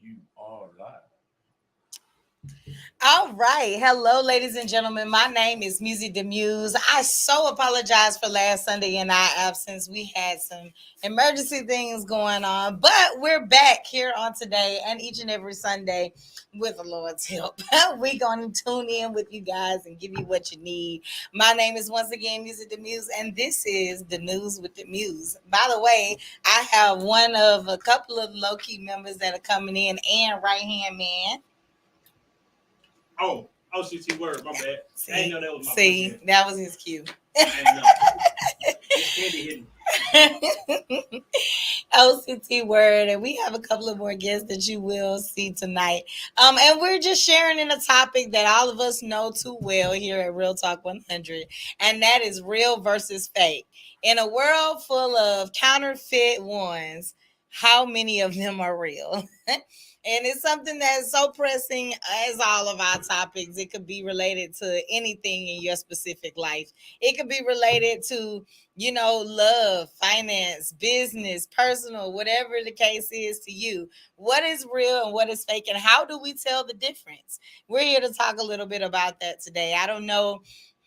You are live. All right. Hello, ladies and gentlemen. My name is Muse the Muse. I so apologize for last Sunday in our absence. We had some emergency things going on, but we're back here on today and each and every Sunday with the Lord's help. We're going to tune in with you guys and give you what you need. My name is once again Muse the Muse, and this is the News with the Muse. By the way, I have one of a couple of low key members that are coming in and right hand man. Oh, OCT word, my bad. I didn't know that was my See, that was his cue. I didn't know. It's candy hidden. OCT word, and we have a couple of more guests that you will see tonight. And we're just sharing in a topic that all of us know too well here at Real Talk 100, and that is real versus fake. In a world full of counterfeit ones, how many of them are real? And it's something that's so pressing as all of our topics. It could be related to anything in your specific life. It could be related to, love, finance, business, personal, whatever the case is to you. What is real and what is fake, and how do we tell the difference? We're here to talk a little bit about that today. I don't know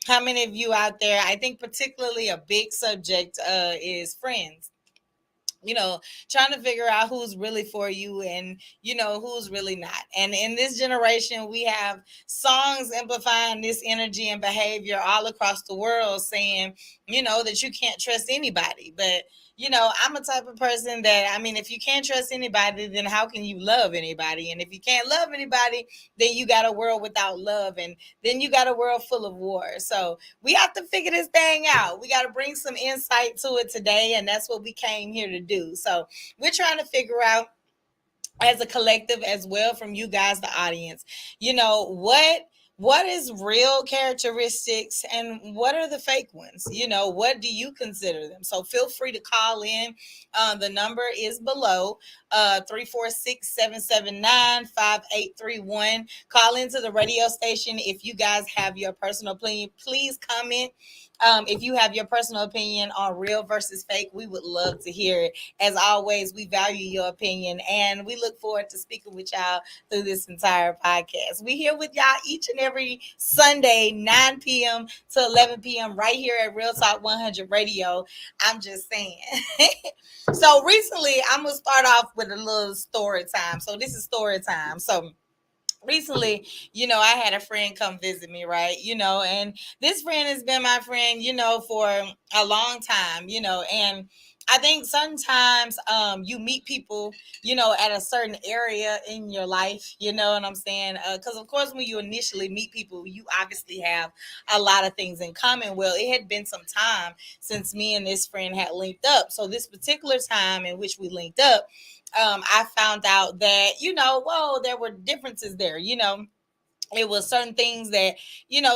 how many of you out there, I think particularly a big subject is friends, trying to figure out who's really for you and, who's really not. And in this generation, we have songs amplifying this energy and behavior all across the world saying, that you can't trust anybody. But, I'm a type of person that, I mean, if you can't trust anybody, then how can you love anybody? And if you can't love anybody, then you got a world without love. And then you got a world full of war. So we have to figure this thing out. We got to bring some insight to it today. And that's what we came here to do. So we're trying to figure out as a collective as well from you guys, the audience, what is real characteristics and what are the fake ones? What do you consider them? So feel free to call in. The number is below, 346-779-5831. Call into the radio station. If you guys have your personal opinion, please comment. If you have your personal opinion on real versus fake, we would love to hear it. As always, we value your opinion and we look forward to speaking with y'all through this entire podcast. We here with y'all each and every Sunday, 9 p.m. to 11 p.m. right here at Real Talk 100 Radio. I'm just saying. So recently, I'm going to start off with a little story time. So this is story time. So recently, I had a friend come visit me, right? And this friend has been my friend, for a long time, and I think sometimes you meet people, at a certain area in your life, you know what I'm saying? Because of course, when you initially meet people, you obviously have a lot of things in common. Well, it had been some time since me and this friend had linked up. So this particular time in which we linked up, I found out that, whoa, there were differences there, it was certain things that,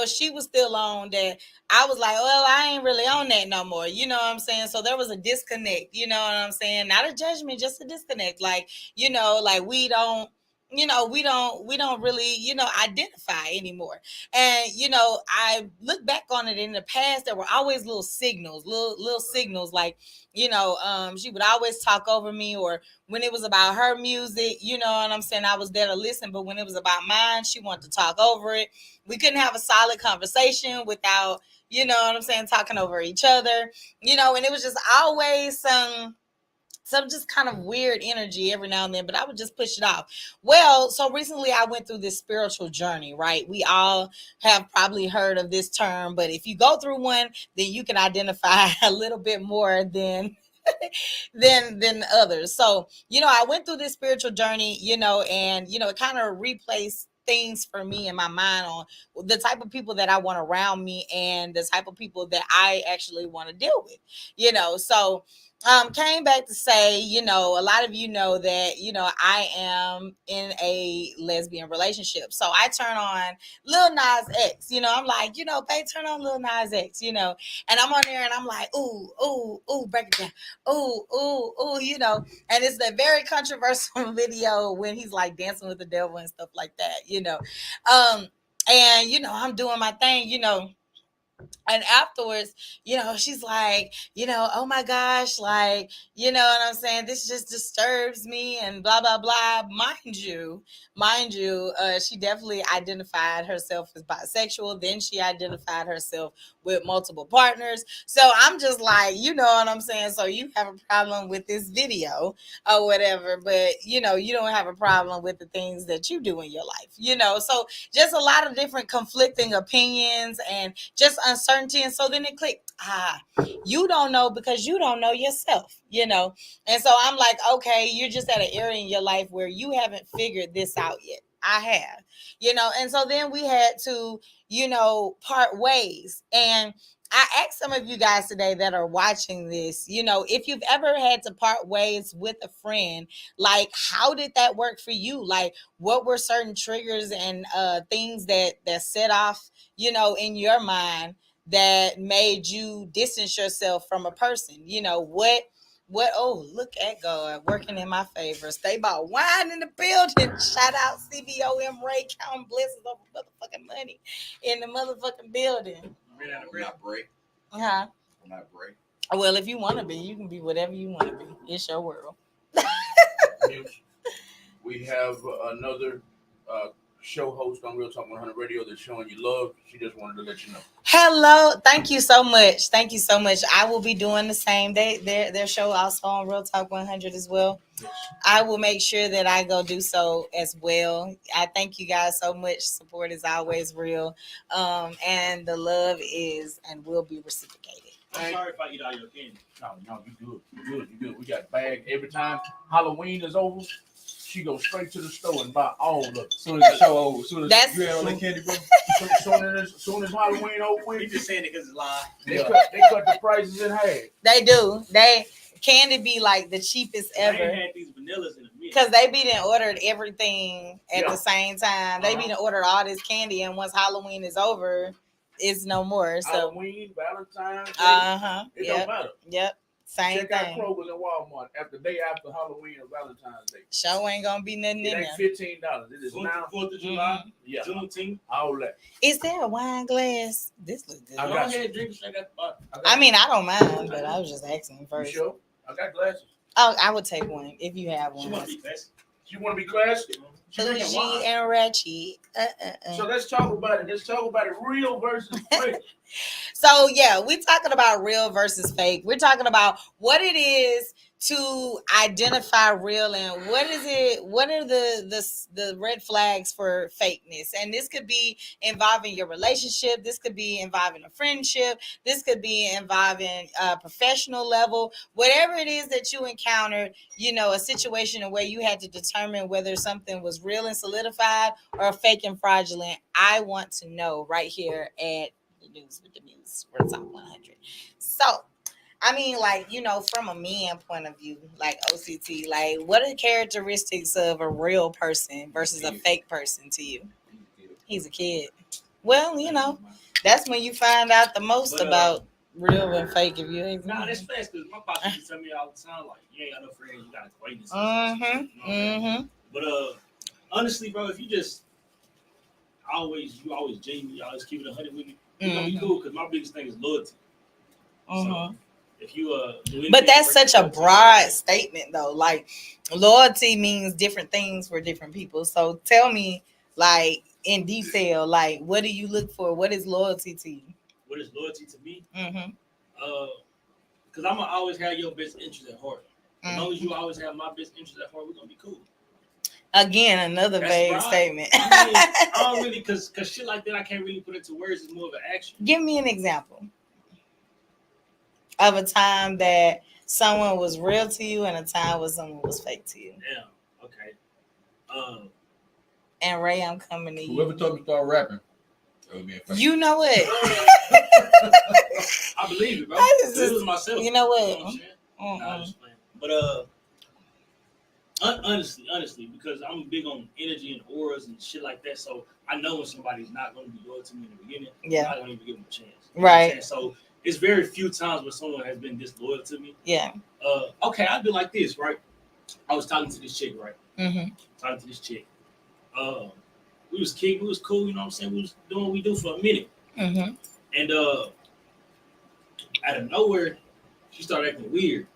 she was still on that I was like, well, I ain't really on that no more. You know what I'm saying? So there was a disconnect, you know what I'm saying? Not a judgment, just a disconnect. Like, like we don't really, identify anymore. And, I look back on it in the past, there were always little signals like, she would always talk over me, or when it was about her music, you know what I'm saying? I was there to listen, but when it was about mine, she wanted to talk over it. We couldn't have a solid conversation without, talking over each other, and it was just always some just kind of weird energy every now and then, but I would just push it off. Well, so recently I went through this spiritual journey, right? We all have probably heard of this term, but if you go through one, then you can identify a little bit more than others. So, I went through this spiritual journey, and it kind of replaced things for me in my mind on the type of people that I want around me and the type of people that I actually want to deal with, so came back to say, a lot of you know that, I am in a lesbian relationship. So I turn on Lil Nas X, I'm like, babe, turn on Lil Nas X, and I'm on there and I'm like, ooh, ooh, ooh, break it down. Ooh, ooh, ooh, and it's that very controversial video when he's like dancing with the devil and stuff like that, and, I'm doing my thing, And afterwards, she's like, oh my gosh, like, you know what I'm saying? This just disturbs me and blah, blah, blah. Mind you, she definitely identified herself as bisexual. Then she identified herself with multiple partners. So I'm just like, you know what I'm saying? So you have a problem with this video or whatever, but, you don't have a problem with the things that you do in your life. So just a lot of different conflicting opinions and just uncertainty. And so then it clicked. You don't know because you don't know yourself. And so I'm like, okay, you're just at an area in your life where you haven't figured this out yet. I have. And so then we had to, part ways. And I asked some of you guys today that are watching this, if you've ever had to part ways with a friend, like, how did that work for you? Like, what were certain triggers and things that set off, in your mind that made you distance yourself from a person? What oh, look at God working in my favor. Stay about wine in the building. Shout out CBOM Ray, counting blessings over motherfucking money in the motherfucking building. We're not break. Uh-huh. We're not break. Well, if you want to be, you can be whatever you want to be. It's your world. We have another show host on Real Talk 100 Radio that's showing you love. She just wanted to let you know. Hello. Thank you so much. Thank you so much. I will be doing the same. Their show also on Real Talk 100 as well. Yes. I will make sure that I go do so as well. I thank you guys so much. Support is always real. And the love is and will be reciprocated. I'm sorry if I eat all your candy. No, you good. We got a bag every time Halloween is over. She goes straight to the store and buy all of it. Soon as the show over, soon as That's- you had all that candy, bro. Soon as Halloween over We with, just saying it because it's live. they cut the prices in half. They do. Candy be like the cheapest I ain't ever. had these vanillas in a minute. Because they be done ordered everything at Yeah. the same time. They be done ordered all this candy, and once Halloween is over, it's no more. So Halloween, Valentine's Day, it Yep. don't matter. Yep. Same Check out thing. Kroger's and Walmart after day after Halloween and Valentine's Day. Show ain't gonna be nothing It in ain't there. $15. It is now. 4th of July, Yeah, Juneteenth. all that. Is there a wine glass? This looks good. I Go got ahead, drink. I got the bottle. I mean, I don't mind, but I was just asking You first. sure? I got glasses. Oh, I would take one if you have She one. want to be classy. You want to be classy? She drinking Bougie wine. and ratchet. So let's talk about it. Let's talk about it. Real versus fake. So yeah, we're talking about real versus fake. We're talking about what it is to identify real and what are the red flags for fakeness. And this could be involving your relationship, this could be involving a friendship, this could be involving a professional level, whatever it is that you encountered, a situation where you had to determine whether something was real and solidified or fake and fraudulent. I want to know right here at the News with the Muse, Real Talk 100. So, I mean, like, from a man point of view, like OCT, like, what are the characteristics of a real person versus a fake person to you? He's a kid. Well, that's when you find out the most about real and fake. If you ain't. Nah, that's fast because my pops used to tell me all the time, like, you ain't got no friends, you got acquaintances. But honestly, bro, if you just you always genuine, you always keep it 100 with me, you gonna be cool because my biggest thing is loyalty. So if you do anything, But that's such a broad statement, though. Like, loyalty means different things for different people. So tell me, like, in detail, like, what do you look for? What is loyalty to you? What is loyalty to me? Because I'm gonna always have your best interest at heart. As long as you always have my best interest at heart, we're gonna be cool. Again, another That's vague right. statement. I don't really, because shit like that, I can't really put into words. It's more of an action. Give me an example of a time that someone was real to you and a time when someone was fake to you. Yeah. Okay. And Ray, I'm coming to you. Whoever told me to start rapping, that would be a fake. You know what? I believe it, bro. That is This just- was myself. You know what? You know what I'm saying? Nah, I'm just playing. But honestly, because I'm big on energy and auras and shit like that, so I know when somebody's not going to be loyal to me in the beginning. Yeah. I don't even give them a chance. You know what I'm Right. saying? So it's very few times where someone has been disloyal to me. Yeah. Okay, I'd be like this, right? I was talking to this chick, right? Mm-hmm. Talking to this chick. We was kicking, we was cool, you know what I'm saying? We was doing what we do for a minute. Mm-hmm. And out of nowhere, she started acting weird.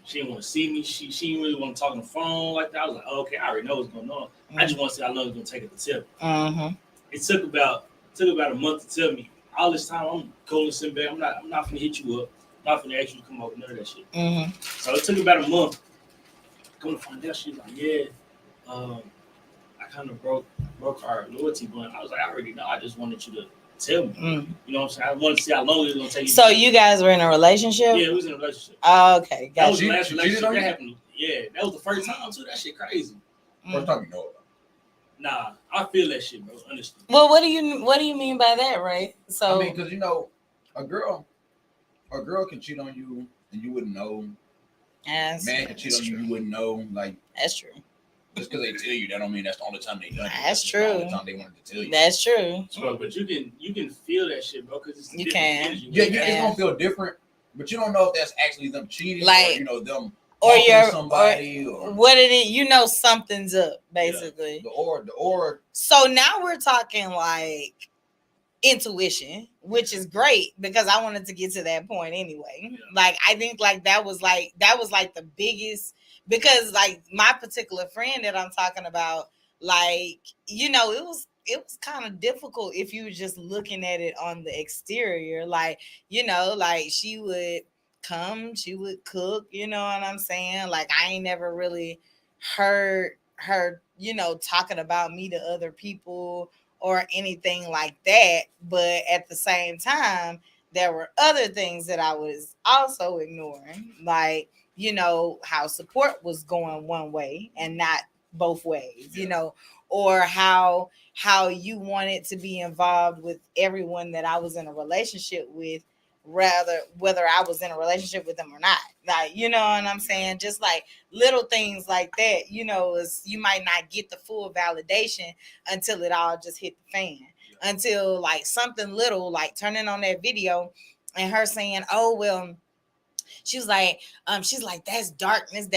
She didn't want to see me. She didn't really want to talk on the phone like that. I was like, oh, okay, I already know what's going on. I just want to see how long it's gonna take her to tell me. Mm-hmm. It took about a month to tell me. All this time I'm cool and sitting back. I'm not gonna hit you up. I'm not gonna ask you to come over. None of that shit. Mm-hmm. So it took about a month. Come to find out, she was like, yeah, I kind of broke our loyalty bond. I was like, I already know. I just wanted you to tell me. Mm-hmm. You know what I'm saying? I wanted to see how long it was gonna take you. So you guys were in a relationship? Yeah, we was in a relationship. Oh, okay, That was gotcha. the last She relationship cheated on that you? happened. Yeah, that was the first time too. That shit crazy. First time you know it. Nah, I feel that shit, bro. Honestly. Well, what do you mean by that, Ray? So I mean, because you know, a girl can cheat on you and you wouldn't know. Man can cheat on you wouldn't know. Like, that's true. just because they tell you, that don't mean that's the only time they done it. That's just true. The only time they wanted to tell you. That's true. But you can feel that shit, bro. Because it's You different can. energy. Yeah, Yeah. it's gonna feel different, but you don't know if that's actually them cheating, Like- or, you know, them Or talking to your somebody, or what did it? You know, something's up, basically. the or. So now we're talking like intuition, which is great because I wanted to get to that point anyway. Yeah. Like I think like that was like the biggest, because like my particular friend that I'm talking about, like, you know, it was kind of difficult if you were just looking at it on the exterior. Like, you know, like she would come, she would cook, you know what I'm saying? Like I ain't never really heard her, you know, talking about me to other people or anything like that. But at the same time, there were other things that I was also ignoring, like, you know, how support was going one way and not both ways, you know, or how you wanted to be involved with everyone that I was in a relationship with, rather whether I was in a relationship with them or not. Like, you know what I'm saying? Just like little things like that, you know, is you might not get the full validation until it all just hit the fan. Until like something little, like turning on that video and her saying, oh well, she's like, that's darkness.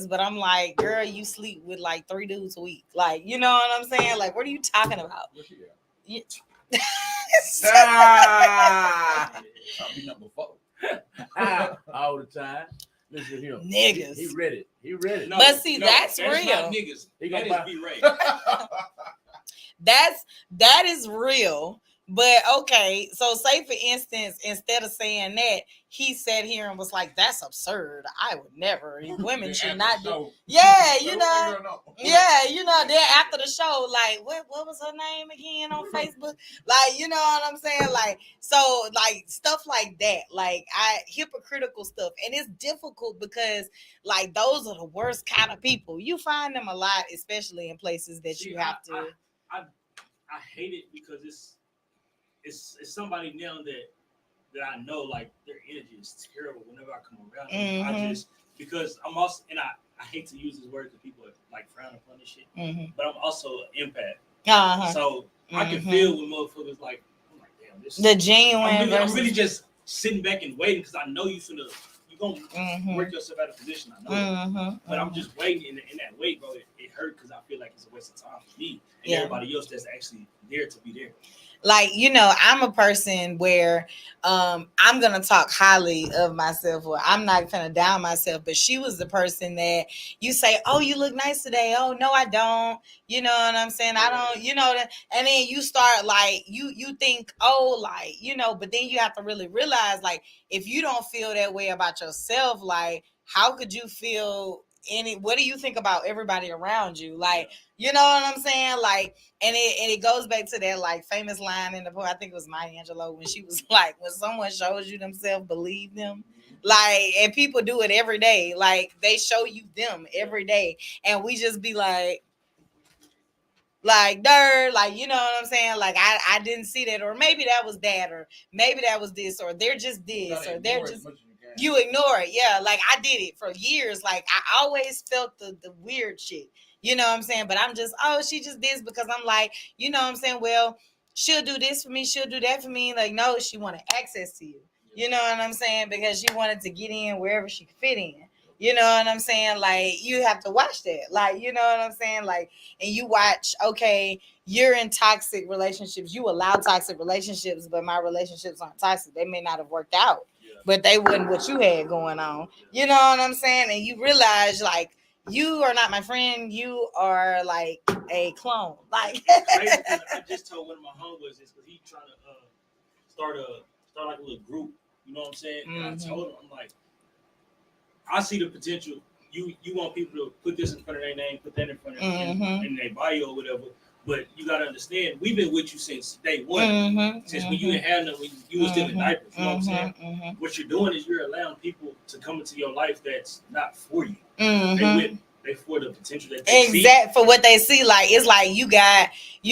But I'm like, girl, you sleep with like 3 dudes a week. Like, you know what I'm saying? Like, what are you talking about? Where's she at? You- I'll be number 4. All the time. Listen to him. Niggas. He read it. He read it. No, But see, that's not real. niggas. He That gonna is buy- B-Ray. That is real. But okay, so say for instance, instead of saying that, he sat here and was like, that's absurd. I would never. Women should not do. Yeah, you know. Yeah, you know, then after the show, like, what was her name again on Facebook? Like, you know what I'm saying? Like, so, like, stuff like that. Like, hypocritical stuff. And it's difficult because, like, those are the worst kind of people. You find them a lot, especially in places that you have to. I hate it because it's somebody now that I know, like, their energy is terrible whenever I come around them. I just, because I'm also, and I hate to use this word because people like frown upon this shit, but I'm also an empath. So I can feel when motherfuckers like, I'm like, damn, this the genuine. I'm really just sitting back and waiting because I know you're gonna work yourself out of position. I know that. But I'm just waiting in that wait, bro. It hurt because I feel like it's a waste of time for me and everybody else that's actually there to be there. Like, you know, I'm a person where I'm gonna talk highly of myself, or I'm not gonna down myself. But she was the person that you say, oh, you look nice today. Oh no, I don't. You know what I'm saying? I don't, you know, and then you start like you think, oh, like, you know, but then you have to really realize, like, if you don't feel that way about yourself, like, how could you feel what do you think about everybody around you? Like, you know what I'm saying? Like, and it goes back to that like famous line in the poem. I think it was Maya Angelou when she was like, when someone shows you themselves, believe them. Like, and people do it every day. Like, they show you them every day, and we just be like, dirt, like, you know what I'm saying? Like, I didn't see that, or maybe that was that, or maybe that was this, or they're just this, or they're just. You ignore it. Yeah, like I did it for years. Like I always felt the weird shit. You know what I'm saying? But I'm just, oh, she just this because I'm like, you know what I'm saying? Well, she'll do this for me. She'll do that for me. Like, no, she wanted access to you. You know what I'm saying? Because she wanted to get in wherever she could fit in. You know what I'm saying? Like, you have to watch that. Like, you know what I'm saying? Like, and you watch, okay, you're in toxic relationships. You allow toxic relationships, but my relationships aren't toxic. They may not have worked out, but they wasn't what you had going on. You know what I'm saying? And you realize, like, you are not my friend. You are like a clone. Like, I just told one of my homeboys this because he trying to start like a little group. You know what I'm saying? And I told him, I'm like, I see the potential. You want people to put this in front of their name, put that in front of in their bio or whatever. But you gotta understand, we've been with you since day one. Since when you didn't have no, when you was still in diapers. You know what I'm saying? What you're doing is you're allowing people to come into your life that's not for you. They for the potential that they see. For what they see. Like, it's like you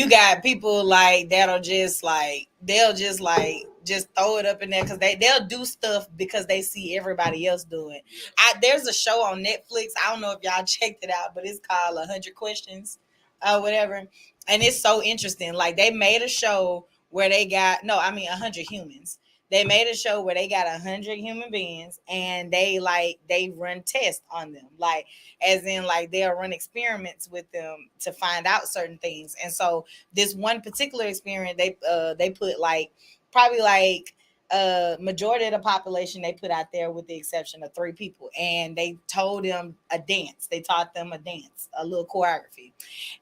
got people like that'll just like just throw it up in there because they'll do stuff because they see everybody else doing. There's a show on Netflix. I don't know if y'all checked it out, but it's called 100 Questions or whatever. And it's so interesting. Like, they made a show where they got 100 humans. They made a show where they got 100 human beings and they run tests on them. Like, as in, like, they'll run experiments with them to find out certain things. And so this one particular experiment, they put like probably like majority of the population they put out there with the exception of 3 people, and they told them a dance. They taught them a dance, a little choreography,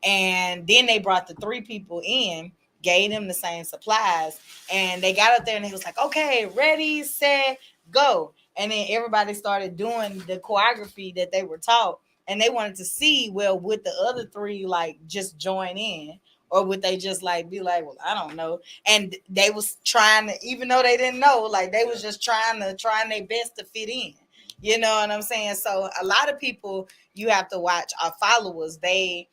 and then they brought the 3 people in, gave them the same supplies, and they got up there and he was like, okay, ready, set, go. And then everybody started doing the choreography that they were taught, and they wanted to see, well, would the other 3 like just join in, or would they just like be like, well, I don't know. And they was trying to, even though they didn't know, like, they was just trying their best to fit in. You know what I'm saying? So a lot of people you have to watch are followers. They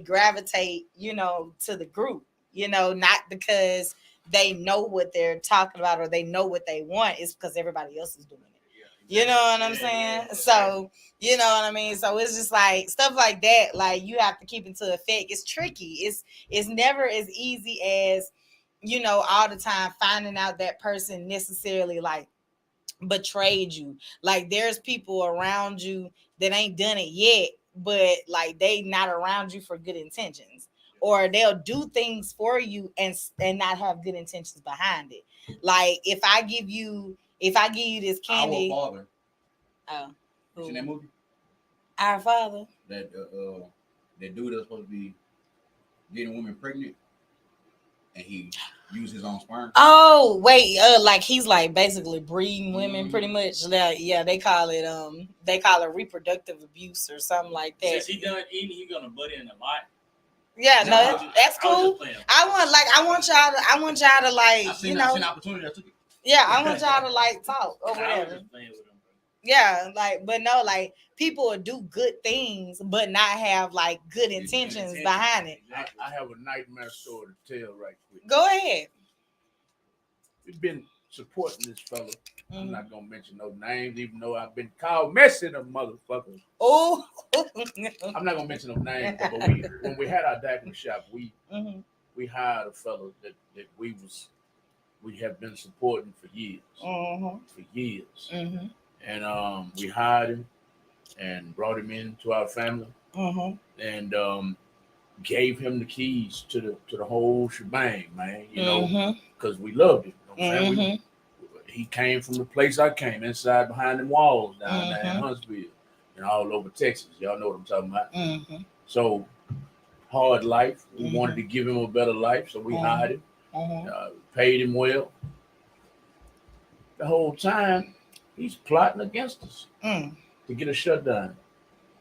gravitate, to the group, not because they know what they're talking about or they know what they want. It's because everybody else is doing it. You know what I'm saying? So, you know what I mean? So it's just like stuff like that. Like, you have to keep into effect. It's tricky. It's never as easy as, all the time finding out that person necessarily like betrayed you. Like, there's people around you that ain't done it yet, but like they not around you for good intentions. Or they'll do things for you and not have good intentions behind it. Like, if I give you this candy. Our Father. Oh, You seen that movie? Our Father. That dude that's supposed to be getting women pregnant, and he used his own sperm. Oh wait, like he's like basically breeding women, pretty much. Yeah, they call it reproductive abuse or something like that. Since he done eating, he gonna butt in a lot. Yeah, no, that's cool. I want y'all to like, I seen an opportunity. I took it. Yeah, I want y'all to like talk or whatever. Yeah, like, but no, like, people will do good things but not have like good intentions behind it. I have a nightmare story to tell right quick. Go ahead. We've been supporting this fella. I'm not gonna mention no names, even though I've been called messy, the motherfucker. Oh, I'm not gonna mention no names, but when we had our diaconate shop, we hired a fella that we have been supporting for years. And we hired him and brought him into our family and gave him the keys to the whole shebang, man. You know, because we loved him. You know what I'm saying? He came from the place I came, inside behind them walls down there in Huntsville and all over Texas. Y'all know what I'm talking about. So, hard life. We wanted to give him a better life, so we hired him, paid him well. The whole time, he's plotting against us to get a shutdown.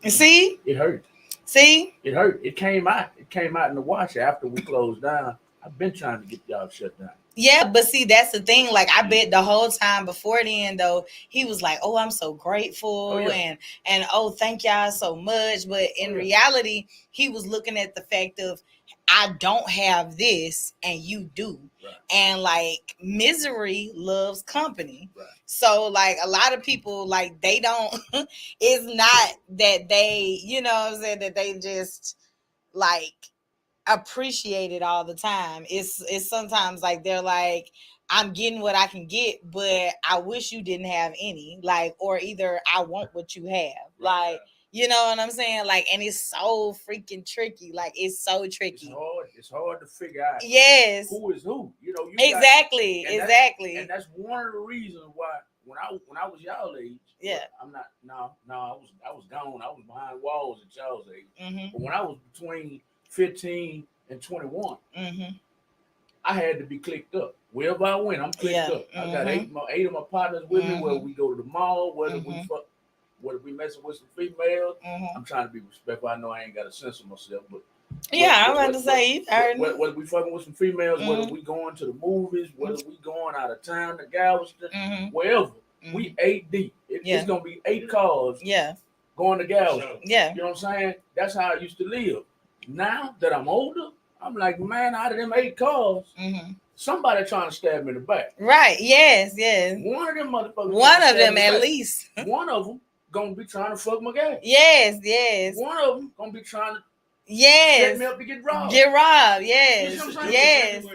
See? It hurt. See? It hurt. It came out. It came out in the wash after we closed down. I've been trying to get y'all shut down. Yeah, but see, that's the thing. Like, I bet the whole time before then, though, he was like, "Oh, I'm so grateful," and "Oh, thank y'all so much." But in reality, he was looking at the fact of, I don't have this and you do. Right. And like, misery loves company. Right. So like, a lot of people, like, they don't, it's not that they, you know what I'm saying, that they just like appreciate it all the time. It's sometimes like they're like, I'm getting what I can get, but I wish you didn't have any. Like, or either I want what you have. Like, you know what I'm saying? Like, and it's so freaking tricky. Like, it's so tricky. It's hard to figure out. Yes. Who is who? You know, exactly. And that's one of the reasons why when I was y'all age, I'm not I was gone. I was behind walls at y'all's age. Mm-hmm. But when I was between 15 and 21, mm-hmm. I had to be clicked up. Wherever I went, I'm clicked up. Mm-hmm. I got eight of my partners with me. Whether we go to the mall, whether we messing with some females. Mm-hmm. I'm trying to be respectful. I know I ain't got a sense of myself, but I'm about to say whether we fucking with some females, mm-hmm. whether we going to the movies, whether we going out of town to Galveston, mm-hmm. wherever, mm-hmm. we 8 deep. It's gonna be 8 cars. Going to Galveston. You know what I'm saying? That's how I used to live. Now that I'm older, I'm like, man, out of them 8 cars, mm-hmm. somebody trying to stab me in the back. Right. Yes. One of them motherfuckers. One of them at least. One of them gonna be trying to fuck my gas. Yes. One of them gonna be trying to set me up to get robbed. Yes. You know what I'm saying? Yes.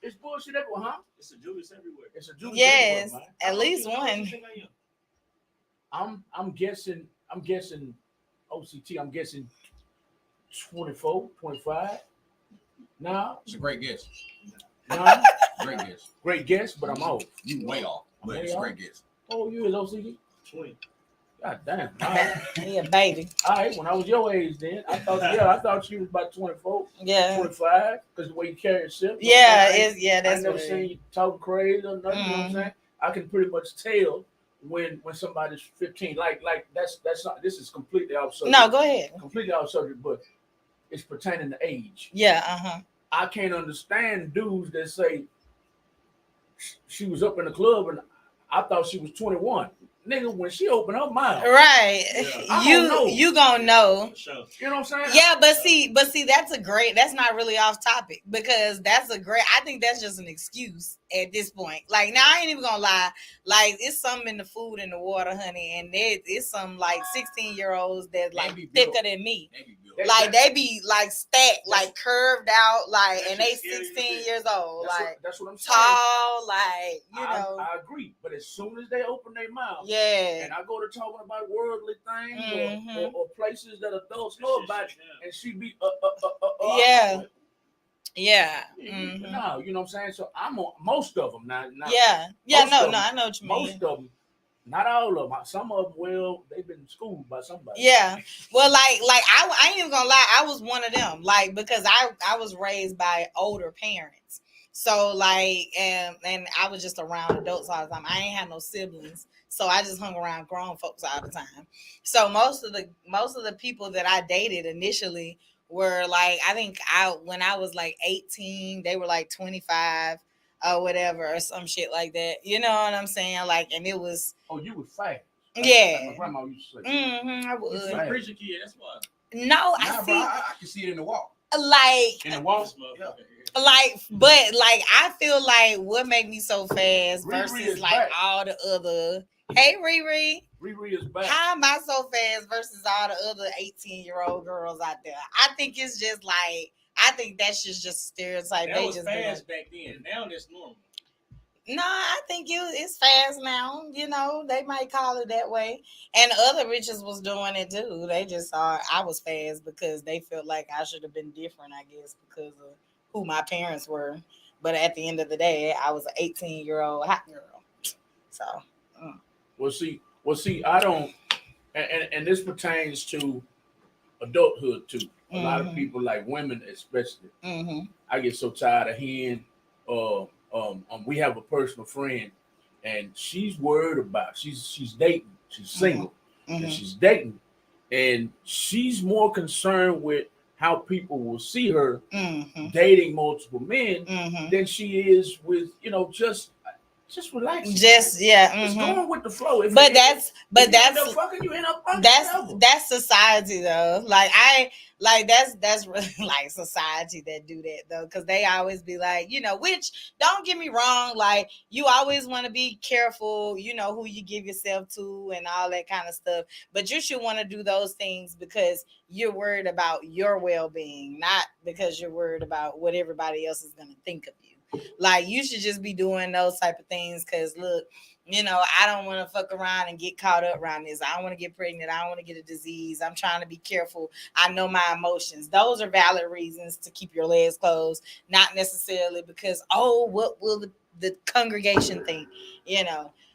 It's bullshit everywhere, huh? It's a Judas everywhere. Yes. Everywhere, at least one. I'm guessing OCT, I'm guessing 24, 25. No. It's a great guess. No. Great guess, but I'm off. You way off, but it's a great guess. Oh, you is OCT? 20. God damn. All right. Yeah, baby. All right, when I was your age then, I thought you was about 24, 25, because the way you carry yourself. That's I never seen you talking crazy or nothing, mm-hmm. You know what I'm saying? I can pretty much tell when somebody's 15. Like that's not, this is completely off subject. No, go ahead. Completely off subject, but it's pertaining to age. Yeah, I can't understand dudes that say she was up in the club and I thought she was 21. Nigga, when she opened her mouth, right? You gonna know. You know what I'm saying? Yeah, but see, that's not really off topic because I think that's just an excuse at this point. Like, now I ain't even gonna lie. Like, it's something in the food and the water, honey, and it's some like 16-year-olds that like thicker than me. They be like stacked, like curved out, like, and they 16 years old, that's what I'm saying. Tall, like, you know. I agree, but as soon as they open their mouth, and I go to talking about worldly things, mm-hmm. or places that adults know about, and she be yeah. Mm-hmm. No, you know what I'm saying. So I'm on most of them now. I know what you mean. Most of them. Not all of them. Some of them, they've been schooled by somebody. Yeah. Well, like I ain't even gonna lie. I was one of them. Like, because I was raised by older parents. So like, and I was just around adults all the time. I ain't had no siblings. So I just hung around grown folks all the time. So most of the people that I dated initially were like, I think when I was like 18, they were like 25. Or whatever, or some shit like that. You know what I'm saying? Like, and it was. Oh, you was fat. Like my grandma used to say. Mm-hmm, I was. You're a preacher kid, that's why. No, I see. Bro, I can see it in the wall. Like. In the wall? But I feel like what make me so fast versus like back. all the other. Hey, Riri. Riri is back. How am I so fast versus all the other 18-year-old girls out there? I think it's just like. I think that's just stereotype. That was fast back then. Now that's normal. No, I think it's fast now. You know, they might call it that way. And other bitches was doing it too. They just saw I was fast because they felt like I should have been different, I guess, because of who my parents were. But at the end of the day, I was an 18-year-old hot girl. So. Well, see, I don't, and this pertains to adulthood too. A lot of people, like women especially, I get so tired of hearing. We have a personal friend, and she's worried about. She's dating. She's single, and she's dating, and she's more concerned with how people will see her dating multiple men than she is with just relaxing. Just going with the flow. That's society though. That's really like society that do that though, because they always be like, which don't get me wrong, like you always want to be careful, who you give yourself to and all that kind of stuff. But you should want to do those things because you're worried about your well-being, not because you're worried about what everybody else is going to think of you. Like, you should just be doing those type of things. Cause look, I don't want to fuck around and get caught up around this. I don't want to get pregnant. I don't want to get a disease. I'm trying to be careful. I know my emotions. Those are valid reasons to keep your legs closed, not necessarily because, what will the congregation think,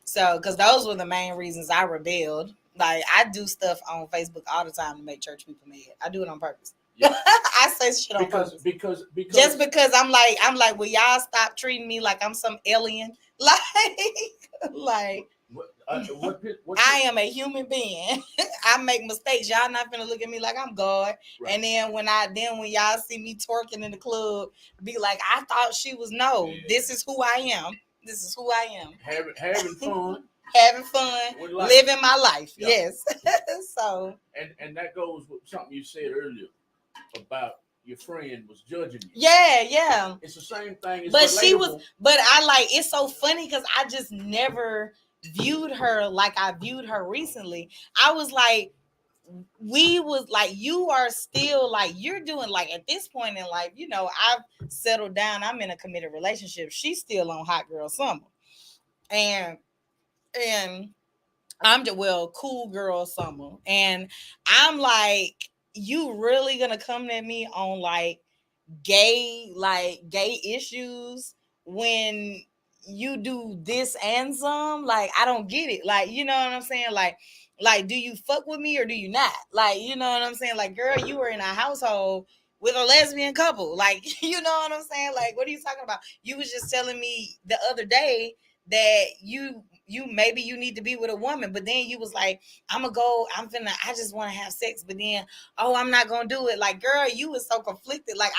So, because those were the main reasons I rebelled. Like, I do stuff on Facebook all the time to make church people mad. I do it on purpose. Yeah. I say shit on purpose because just because I'm like, will y'all stop treating me like I'm some alien? Like I am a human being. I make mistakes. Y'all not gonna look at me like I'm God. Right. And then when y'all see me twerking in the club, be like, I thought she was This is who I am. This is who I am. Having fun. Having fun, living my life. Yeah. Yes. So and that goes with something you said earlier about your friend was judging you. Yeah. It's the same thing. But she was. But it's so funny because I just never viewed her like I viewed her recently. I was like, you are still like, you're doing like at this point in life, I've settled down. I'm in a committed relationship. She's still on hot girl summer, and I'm cool girl summer, and I'm like, you really gonna come at me on like gay issues when you do this and some? Like, I don't get it. Like, you know what I'm saying? Like, do you fuck with me or do you not? Like, you know what I'm saying? Like, girl, you were in a household with a lesbian couple. Like, you know what I'm saying? Like, what are you talking about? You was just telling me the other day that you maybe you need to be with a woman, but then you was like, I just want to have sex, but then, I'm not gonna do it. Like, girl, you was so conflicted. Like,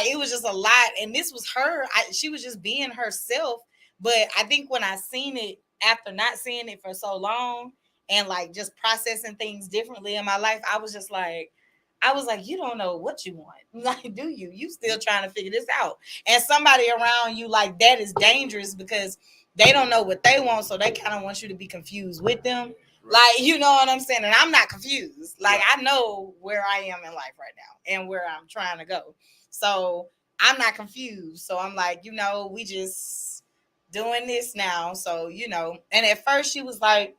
it was just a lot. And this was her. She was just being herself. But I think when I seen it after not seeing it for so long and like just processing things differently in my life, I was like, you don't know what you want. Like, do you? You still trying to figure this out. And somebody around you like that is dangerous because they don't know what they want. So they kind of want you to be confused with them. Like, you know what I'm saying? And I'm not confused. Like, I know where I am in life right now and where I'm trying to go. So I'm not confused. So I'm like, we just doing this now. So, and at first she was like,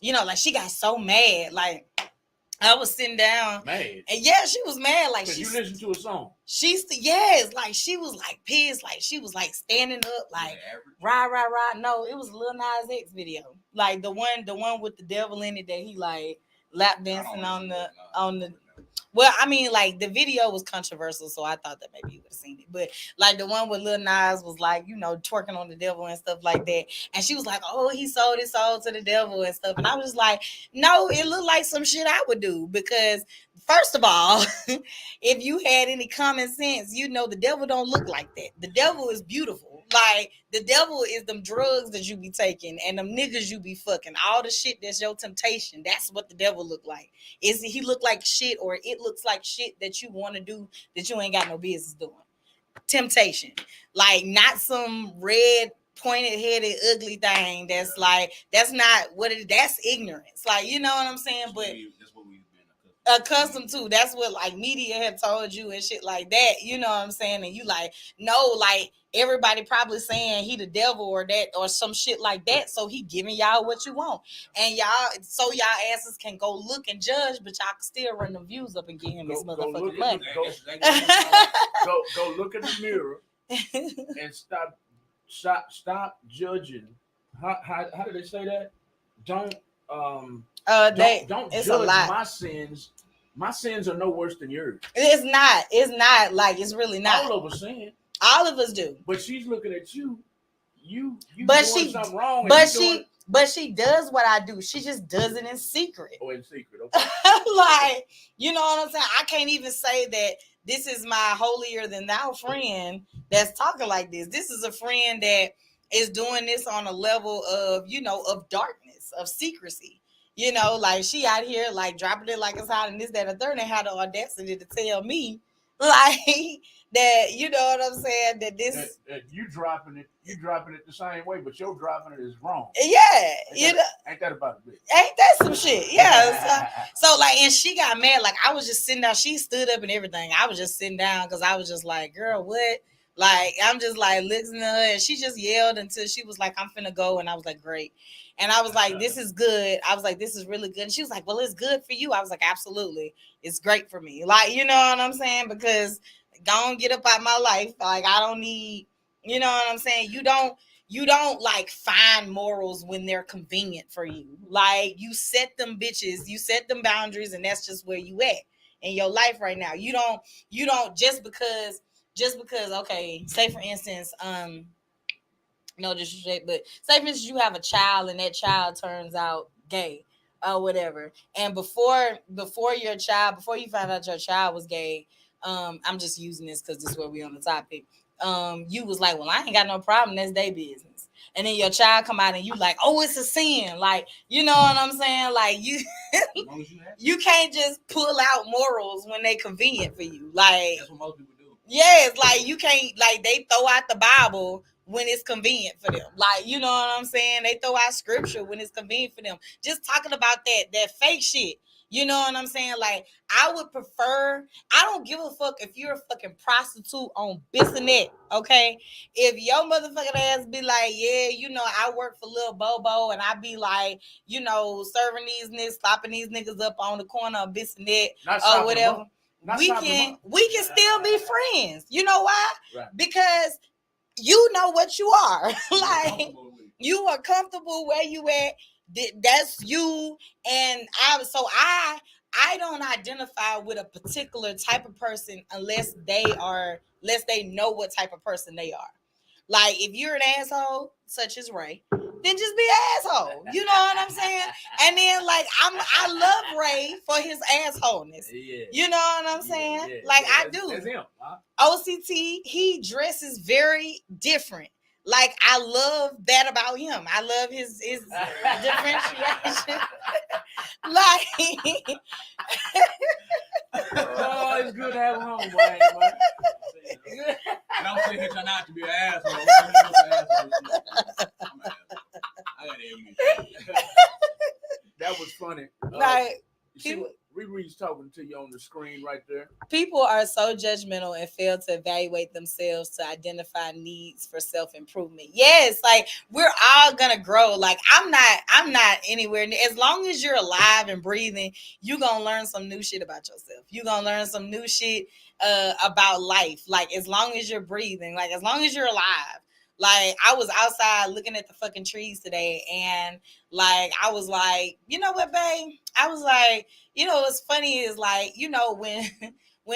like she got so mad. Like, I was sitting down. Mad. And yeah, she was mad. Like, you listened to a song. Yes, like she was like pissed. Like, she was like standing up, like rah. No, it was a Lil Nas X video. Like the one with the devil in it that he like lap dancing on the well, I mean, like the video was controversial, so I thought that maybe you would have seen it. But like the one with Lil Nas was like, twerking on the devil and stuff like that. And she was like, he sold his soul to the devil and stuff. And I was just like, no, it looked like some shit I would do. Because first of all, if you had any common sense, the devil don't look like that. The devil is beautiful. Like, the devil is them drugs that you be taking and them niggas you be fucking. All the shit that's your temptation. That's what the devil look like. Is he look like shit, or it looks like shit that you want to do that you ain't got no business doing. Temptation. Like, not some red pointed headed ugly thing that's like, that's not what it, that's ignorance. Like, you know what I'm saying? But that's what we've been accustomed to. That's what like media have told you and shit like that. You know what I'm saying? And you like, no, like everybody probably saying he the devil or that or some shit like that. So he giving y'all what you want. And y'all asses can go look and judge, but y'all can still run the views up and get him his motherfucking money. Go look in the mirror and stop judging. How do they say that? Don't judge my sins. My sins are no worse than yours. It's not like, it's really not. All of us sin. All of us do. But she's looking at you. You but doing something wrong. But she does what I do. She just does it in secret. Oh, in secret. Okay. Like, you know what I'm saying? I can't even say that this is my holier than thou friend that's talking like this. This is a friend that is doing this on a level of, of darkness, of secrecy. Like she out here like dropping it like it's hot and this, that, and third, and had the audacity to tell me like that, you know what I'm saying? That this that you dropping it the same way, but your dropping it is wrong. Yeah, ain't that about it? Ain't that some shit? Yeah. So like, and she got mad. Like I was just sitting down. She stood up and everything. I was just sitting down because I was just like, girl, what? Like, I'm just like listening to her, and she just yelled until she was like, I'm finna go. And I was like, great. And I was like, this is good. I was like, this is really good. And she was like, well, it's good for you. I was like, absolutely. It's great for me. Like, you know what I'm saying? Because don't get up out my life. Like, I don't need, you know what I'm saying? You don't like find morals when they're convenient for you. Like, you set them bitches, you set them boundaries, and that's just where you at in your life right now. You don't just because okay, say for instance, no disrespect, but say for instance you have a child and that child turns out gay or whatever, and before you found out your child was gay, I'm just using this because this is where we on the topic. You was like, well, I ain't got no problem, that's their business. And then your child come out and you like, oh, it's a sin. Like, you know what I'm saying? Like, you can't just pull out morals when they convenient for you. Like, that's what most people do. Yes, like you can't, like, they throw out the Bible when it's convenient for them. Like, you know what I'm saying? They throw out scripture when it's convenient for them. Just talking about that fake shit. You know what I'm saying? Like, I would prefer, I don't give a fuck if you're a fucking prostitute on Bissonnette, okay? If your motherfucking ass be like, yeah, you know, I work for Lil Bobo, and I be like, you know, serving these niggas, stopping these niggas up on the corner of Bissonnette or whatever. We can still be friends. You know why? Right. Because you know what you are. Like, you are comfortable where you at. That's you. And I don't identify with a particular type of person unless they know what type of person they are. Like, if you're an asshole, such as Ray, then just be an asshole. You know what I'm saying? And then, like, I love Ray for his assholeness. Yeah. You know what I'm saying? Yeah. Like, I do. That's him. Huh? OCT, he dresses very different. Like, I love that about him. I love his differentiation. Like, oh, it's good to have him home, boy. And I'm sitting here trying not to be an asshole. I gotta admit that was funny. Like, Riri's talking to you on the screen right there. People are so judgmental and fail to evaluate themselves to identify needs for self-improvement. Yes, like, we're all gonna grow. Like, I'm not anywhere near. As long as you're alive and breathing, you're gonna learn some new shit about yourself. You're gonna learn some new shit about life. Like, as long as you're breathing, like, as long as you're alive. Like, I was outside looking at the fucking trees today, and like, I was like, you know what, babe? I was like, you know, what's funny is, like, you know, when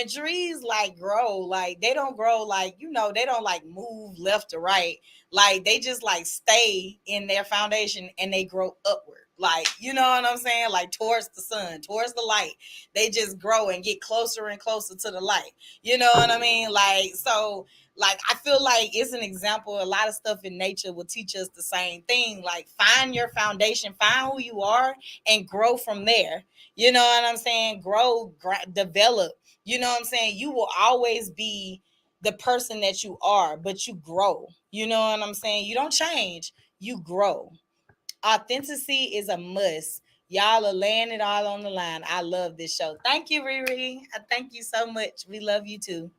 trees like grow, like, they don't grow, like, you know, they don't like move left to right. Like, they just like stay in their foundation and they grow upward. Like, you know what I'm saying? Like, towards the sun, towards the light. They just grow and get closer and closer to the light. You know what I mean? Like, so, like, I feel like it's an example. A lot of stuff in nature will teach us the same thing. Like, find your foundation, find who you are, and grow from there. You know what I'm saying? Grow, develop. You know what I'm saying? You will always be the person that you are, but you grow. You know what I'm saying? You don't change, you grow. Authenticity is a must. Y'all are laying it all on the line. I love this show. Thank you, Riri. Thank you so much. We love you too.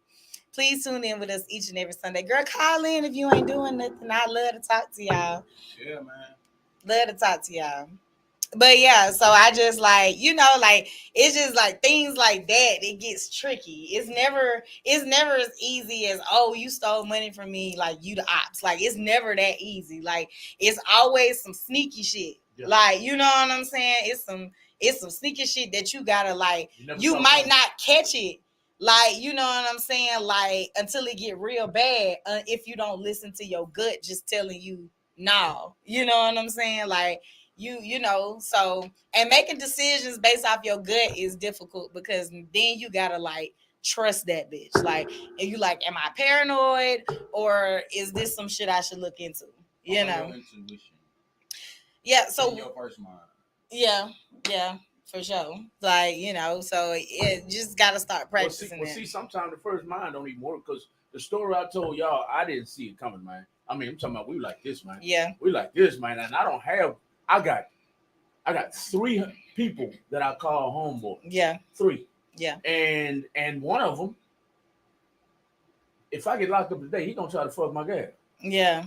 Please tune in with us each and every Sunday. Girl, call in if you ain't doing nothing. I love to talk to y'all. Yeah, man. Love to talk to y'all. But yeah, so I just, like, you know, like, it's just like things like that. It gets tricky. It's never as easy as, oh, you stole money from me, like, you the ops. Like, it's never that easy. Like, it's always some sneaky shit. Yeah. Like, you know what I'm saying? It's some sneaky shit that you gotta, like, you might not catch it. Like, you know what I'm saying? Like, until it get real bad, if you don't listen to your gut just telling you no. You know what I'm saying? Like, you know, so, and making decisions based off your gut is difficult, because then you gotta, like, trust that bitch. Like, and you like, am I paranoid, or is this some shit I should look into? You know? Yeah, so in your first mind. Yeah, for sure. Like, you know, so it just gotta start practicing. Well, see, sometimes the first mind don't even work, because the story I told y'all, I didn't see it coming, man. I mean, I'm talking about we like this, man. Yeah. We like this, man. And I got 3 people that I call homeboy. Yeah. 3. Yeah. And one of them if I get locked up today, he gonna try to fuck my gal. Yeah.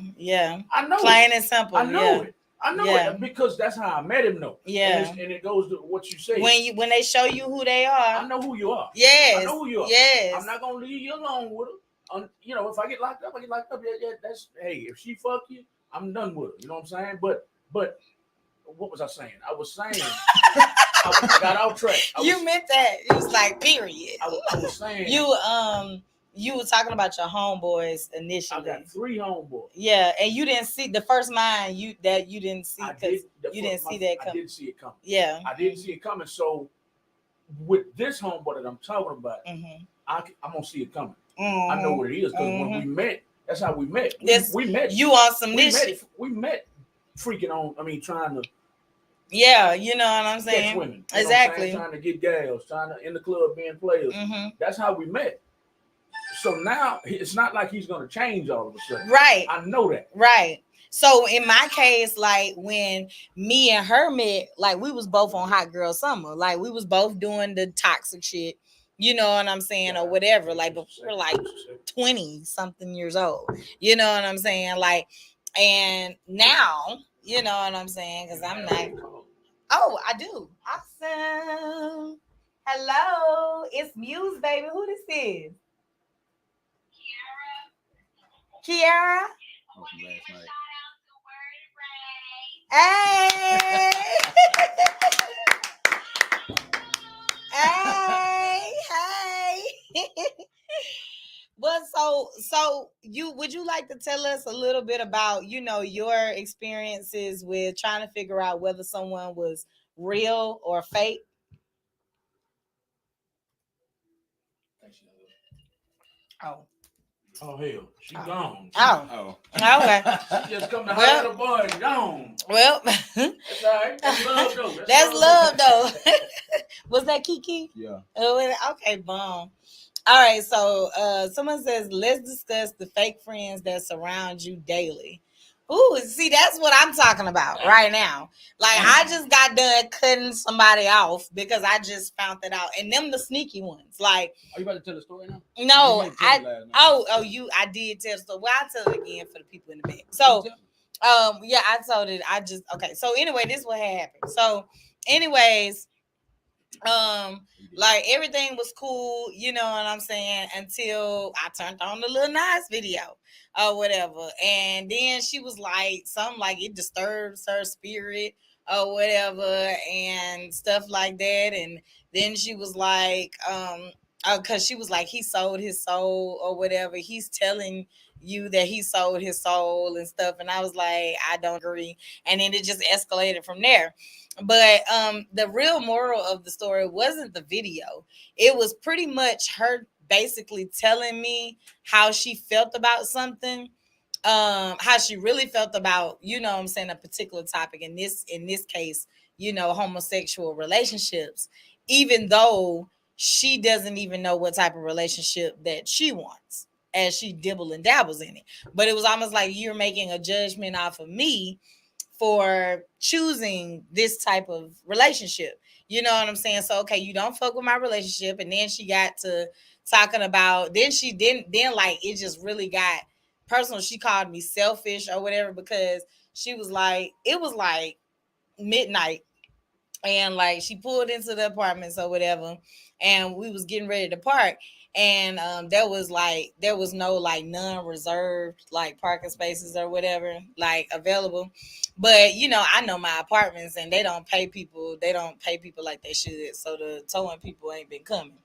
I know. Plain and simple. I know it. I know it because that's how I met him, though. Yeah. And it goes to what you say. When they show you who they are, I know who you are. Yes. I know who you are. Yes. I'm not gonna leave you alone with her. You know, if I get locked up, I get locked up. Yeah. That's if she fuck you, I'm done with her. You know what I'm saying? But what was I saying? I was saying I got off track. You meant that. It was like period. I was saying you were talking about your homeboys initially. I got 3 homeboys. Yeah, and you didn't see the first mine you didn't see because you didn't see that coming. I didn't see it coming. Yeah, I didn't see it coming. So with this homeboy that I'm talking about, I'm gonna see it coming. I know what it is because when we met, that's how we met. We met. You on some niche. We met freaking on. I mean, trying to. Yeah, you know what I'm saying. Catch women. Exactly. Trying to get gals. Trying to in the club being players. That's how we met. So now it's not like he's gonna change all of a sudden. Right. I know that. Right. So in my case, like when me and her met, like we was both on Hot Girl Summer. Like we was both doing the toxic shit. You know what I'm saying, or whatever. Like, but we're like 20 something years old. You know what I'm saying? Like, and now, you know what I'm saying? Because I'm not. Oh, I do. Awesome. Hello, it's Muse, baby. Who this is? Kiara. Oh, from last night. Hey. Hey. But so would you like to tell us a little bit about, you know, your experiences with trying to figure out whether someone was real or fake? Oh hell, she gone. Okay. She just come to hide the boy and gone. Well, that's all right. That's love though. That's love though. Was that Kiki? Yeah. Oh, okay, boom. All right, so someone says, let's discuss the fake friends that surround you daily. Ooh, see, that's what I'm talking about right now. Like, I just got done cutting somebody off because I just found that out. And them the sneaky ones. Like, are you about to tell the story now? No, I did tell the story. Well, I'll tell it again for the people in the back. So, yeah, I told it. Okay. So anyway, this is what happened. So, anyways, like everything was cool, you know what I'm saying, until I turned on the Lil Nas video or whatever, and then she was like something like it disturbs her spirit or whatever and stuff like that, and then she was like because she was like, he sold his soul or whatever, he's telling you that he sold his soul and stuff, and I was like, I don't agree, and then it just escalated from there. But the real moral of the story wasn't the video. It was pretty much her basically telling me how she felt about something, how she really felt about, you know what I'm saying, a particular topic. In this case, you know, homosexual relationships, even though she doesn't even know what type of relationship that she wants, as she dibble and dabbles in it. But it was almost like you're making a judgment off of me for choosing this type of relationship. You know what I'm saying? So, okay, you don't fuck with my relationship. And then she got to talking about, then like, it just really got personal. She called me selfish or whatever, because she was like, it was like midnight. And like, she pulled into the apartments or whatever, and we was getting ready to park. And there was no like non-reserved like parking spaces or whatever like available. But you know, I know my apartments, and they don't pay people like they should, so the towing people ain't been coming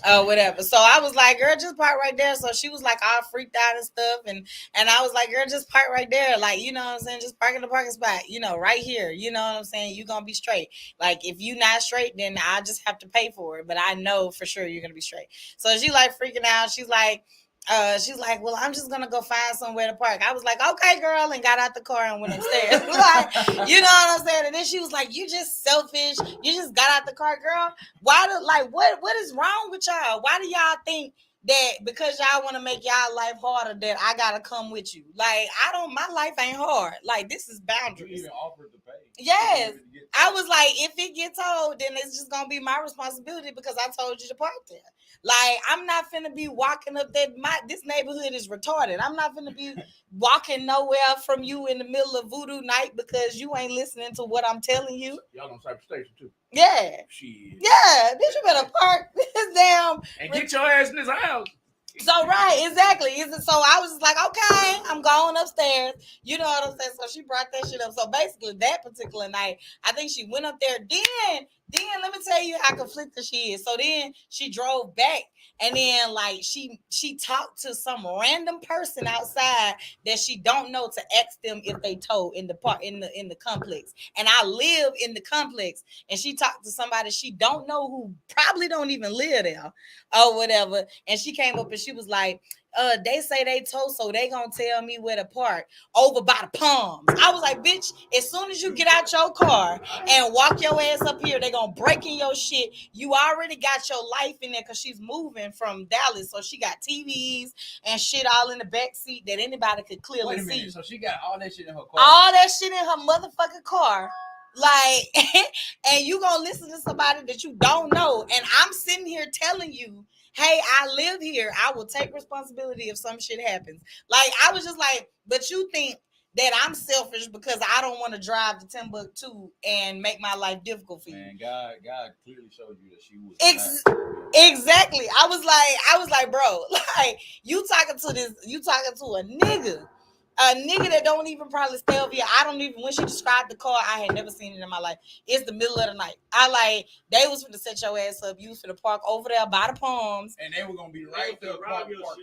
or whatever. So I was like, girl, just park right there. So she was like all freaked out and stuff, and I was like, girl, just park right there, like, you know what I'm saying, just park in the parking spot, you know, right here, you know what I'm saying, you gonna be straight. Like, if you not straight, then I just have to pay for it, but I know for sure you're gonna be straight. So she like freaking out. She's like, well, I'm just gonna go find somewhere to park. I was like, okay, girl, and got out the car and went upstairs. Like, you know what I'm saying? And then she was like, you just selfish. You just got out the car, girl. What is wrong with y'all? Why do y'all think that because y'all want to make y'all life harder, that I gotta come with you. Like, my life ain't hard. Like, this is boundaries. You even offered to pay. Yes. I was like, if it gets old, then it's just gonna be my responsibility because I told you to park there. Like, I'm not finna be walking up that. This neighborhood is retarded. I'm not finna be walking nowhere from you in the middle of voodoo night because you ain't listening to what I'm telling you. Y'all on Cypress Station too. Yeah. Shit. Yeah. Bitch, you better park this damn and get your ass in this house. So right, exactly. So I was just like, okay, I'm going upstairs. You know what I'm saying? So she brought that shit up. So basically, that particular night, I think she went up there. Then let me tell you how conflicted she is. So then she drove back, and then like she talked to some random person outside that she don't know to ask them if they told in the park in the complex. And I live in the complex, and she talked to somebody she don't know who probably don't even live there or whatever. And she came up and she was like, they say they told, so they gonna tell me where to park over by the palms. I was like, bitch, as soon as you get out your car and walk your ass up here, they gonna break in your shit. You already got your life in there because she's moving from Dallas, so she got TVs and shit all in the back seat that anybody could clearly see. So she got all that shit in her car. All that shit in her motherfucking car. Like, and you gonna listen to somebody that you don't know, and I'm sitting here telling you, hey, I live here. I will take responsibility if some shit happens. Like, I was just like, but you think that I'm selfish because I don't want to drive to Timbuktu and make my life difficult for you. Man, God clearly showed you that she was exactly. I was like, bro, like you talking to a nigga. A nigga that don't even probably stay over here. I don't even, when she described the car, I had never seen it in my life. It's the middle of the night. They was finna set your ass up. You was finna park over there by the palms. And they were gonna be right there.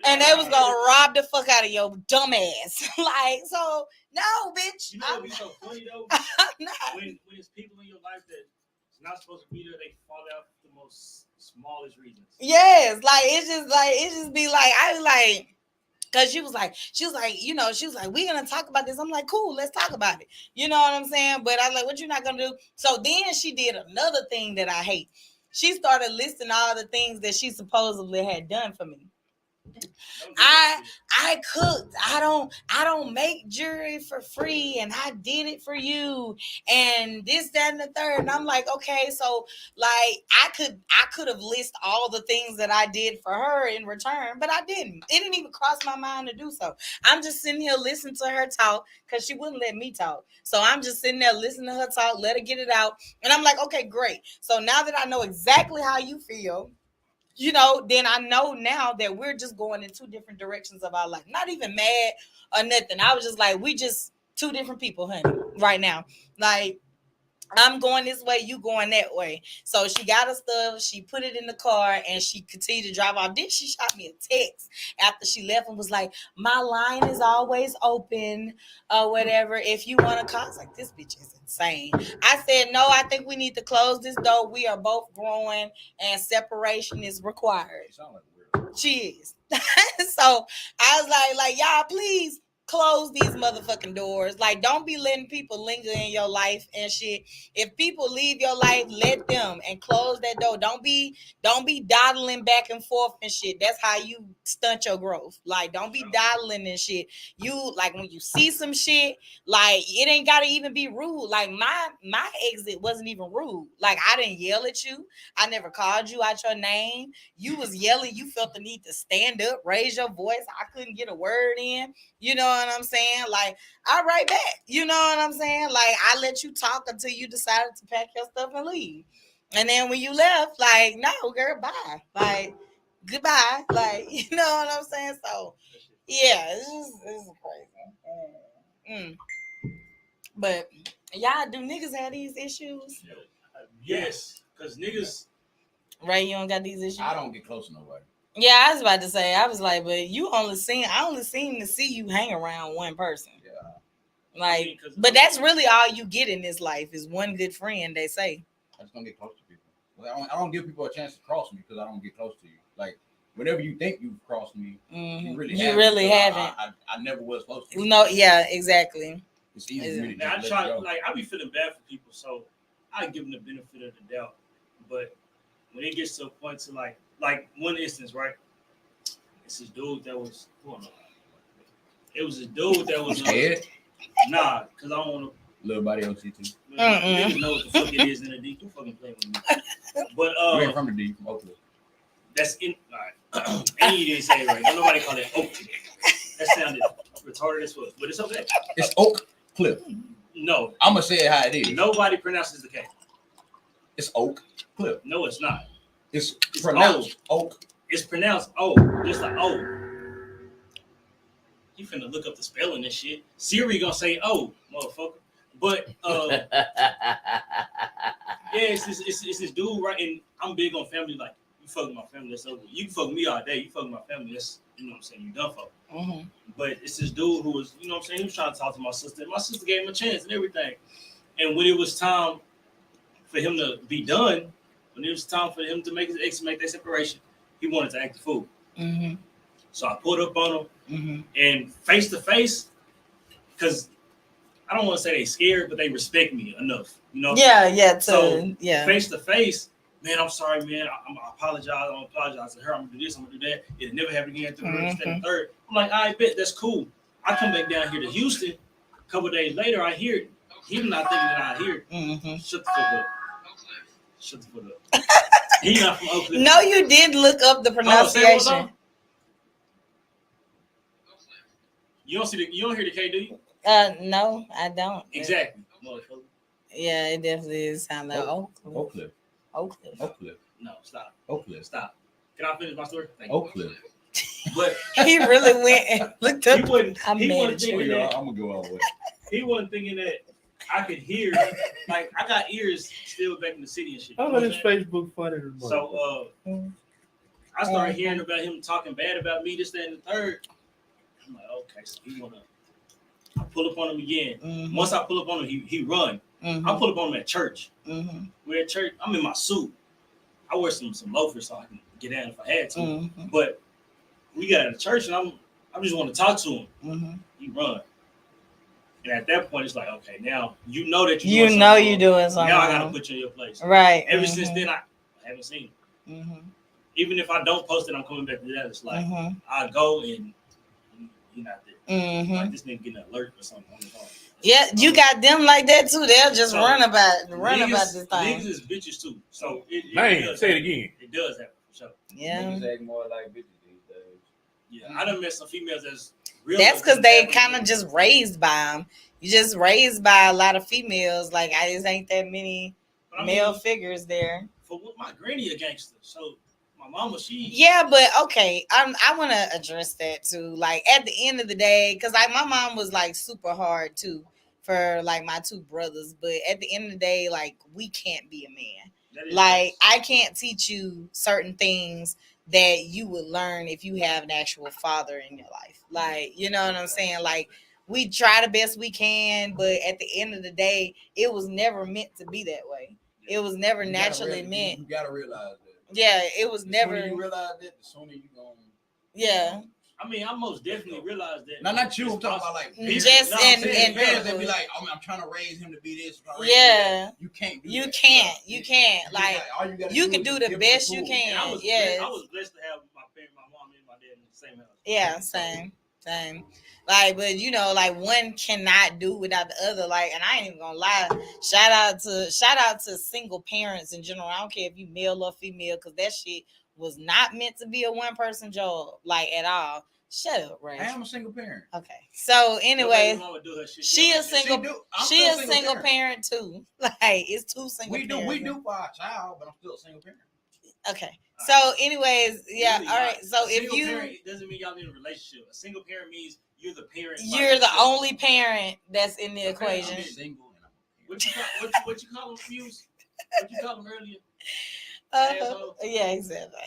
And they was gonna rob the fuck out of your dumb ass. Like, so, no, bitch. You know what would be so funny though? When it's people in your life that's not supposed to be there, they fall out for the most smallest reasons. Yes, like, it just be like, I was like, because she was like, we're going to talk about this. I'm like, cool, let's talk about it. You know what I'm saying? But I was like, what you not going to do? So then she did another thing that I hate. She started listing all the things that she supposedly had done for me. I cooked. I don't make jewelry for free, and I did it for you, and this, that, and the third. And I'm like, okay, so like I could have listed all the things that I did for her in return, but I didn't. It didn't even cross my mind to do so. I'm just sitting here listening to her talk because she wouldn't let me talk. So I'm just sitting there listening to her talk, let her get it out, and I'm like, okay, great. So now that I know exactly how you feel, you know, then I know now that we're just going in two different directions of our life. Not even mad or nothing. I was just like, we just two different people, honey, right now. Like, I'm going this way, you going that way. So she got her stuff, she put it in the car, and she continued to drive off. Then she shot me a text after she left and was like, my line is always open or whatever. If you want to call. I was like, this bitch is insane. I said, no, I think we need to close this door. We are both growing and separation is required. She is. So I was like, y'all, please close these motherfucking doors. Like, don't be letting people linger in your life and shit. If people leave your life, let them, and close that door. Don't be dawdling back and forth and shit. That's how you stunt your growth. Like, don't be dawdling and shit. You, like, when you see some shit, like, it ain't gotta even be rude. Like, my exit wasn't even rude. Like, I didn't yell at you. I never called you out your name. You was yelling. You felt the need to stand up, raise your voice. I couldn't get a word in. You know what I'm saying? Like, I'll write back. You know what I'm saying? Like, I let you talk until you decided to pack your stuff and leave. And then when you left, like, no, girl, bye. Like, goodbye. Like, you know what I'm saying? So, yeah, it's crazy. But, y'all, do niggas have these issues? Yes, because niggas. Right, you don't got these issues? I don't get close to nobody. Yeah, I was about to say, I was like, but I only seem to see you hang around one person. Yeah. Like, but that's really all you get in this life is one good friend, they say. I just don't get close to people. Well, I don't give people a chance to cross me because I don't get close to you. Like, whenever you think you've crossed me, you really haven't. I never was close to you. No, yeah, exactly. It's easy for me to now, I be feeling bad for people, so I give them the benefit of the doubt. But when it gets to a point to like one instance, right? It's this dude that was. It was a dude that was. Nah, because I don't want to. Little body OC too. Niggas know what the fuck it is in the D. Don't fucking play with me. But you ain't from the D, from Oakland. That's in. All right. And you didn't say it right. Don't nobody call it Oakland. That sounded retarded as fuck, but it's okay. It's Oak Cliff. No, I'm gonna say it how it is. Nobody pronounces the K. It's Oak Cliff. No, it's not. It's pronounced Oak. It's pronounced O, just like O. You finna look up the spelling and shit. Siri gonna say O, motherfucker. But yeah, it's this dude, right? And I'm big on family. Like, you fuck with my family, that's over. You can fuck with me all day. You fuck with my family, that's, you know what I'm saying, you done fuck. Mm-hmm. But it's this dude who was, you know what I'm saying, he was trying to talk to my sister. And my sister gave him a chance and everything. And when it was time for him to be done, when it was time for him to make his ex make that separation, he wanted to act the fool. Mm-hmm. So I pulled up on him, mm-hmm. and face to face, because I don't want to say they scared, but they respect me enough, you know? Yeah. So face to face, man, I'm sorry, man. I apologize. I'm gonna apologize to her. I'm gonna do this. I'm gonna do that. It'll never happen again. Third. I'm like, I bet that's cool. I come back down here to Houston. A couple of days later, I hear it. He's not thinking that I hear it. Mm-hmm. Shut the fuck up. Shut the fuck up. He's not from Oakland. No, you did look up the pronunciation. You don't hear the K, do you? No, I don't. Exactly. Yeah, it definitely sounds like Oakland. Oakland. No, stop. Oakland. Stop. Can I finish my story? Oakland. But he really went and looked up. He wasn't thinking that. I'm gonna go all the way. He wasn't thinking that I could hear. Like, I got ears still back in the city and shit. I know his Facebook funny. So I started hearing about him talking bad about me, this, that, and the third. I'm like, okay, so he wanna. I pull up on him again. Mm-hmm. Once I pull up on him, he run. Mm-hmm. I pull up on him at church. Mm-hmm. We're at church. I'm in my suit. I wear some loafers so I can get down if I had to. Mm-hmm. But we got out of church and I just want to talk to him. Mm-hmm. He run. And at that point, it's like, okay, now you know that you're doing something. Now I gotta put you in your place. Right. Ever since then, I haven't seen him. Mm-hmm. Even if I don't post it, I'm coming back to that. It's like mm-hmm. I go and he's not there. Mm-hmm. Like this nigga getting an alert or something on his phone. Yeah, you got them like that too. They'll just run about this thing. Niggas is bitches too. So man, say it again. It does happen for sure. Yeah. Niggas act more like bitches these days. Yeah, I done met some females that's real. That's because they kind of just raised by them. You just raised by a lot of females. Like, I just ain't that many male figures there. For what, my granny a gangster, so my mama, she. Yeah, but okay, I want to address that too. Like, at the end of the day, because like my mom was like super hard too for like my two brothers, but at the end of the day, like, we can't be a man. Like, I can't teach you certain things that you would learn if you have an actual father in your life. Like, you know what I'm saying? Like, we try the best we can, but at the end of the day, it was never meant to be that way. It was never naturally meant. You gotta realize that. Yeah, it was never. The sooner you realize that, the sooner you gonna. Yeah. I mean, I most definitely realized that. No, not you. I'm talking about like just and parents that be like, I'm trying to raise him to be this. Yeah. You can't. Do you that. can't. You can't. Like, you can do the best you can. I was blessed to have my mom and my dad in the same house. Yeah, same. Like, but you know, like, one cannot do without the other. Like, and I ain't even gonna lie. Shout out to single parents in general. I don't care if you male or female, because that shit was not meant to be a one person job, like, at all. Shut up, Ray. I am a single parent. Okay. So anyway, she a single parent too. Like, it's two single parents. We do for our child, but I'm still a single parent. Okay. So anyways, yeah, all right. So if you parent, it doesn't mean y'all in a relationship. A single parent means you're the parent. You're the only parent that's in the equation. I'm single and what you call them, Muse? What you call them earlier? Yeah, exactly.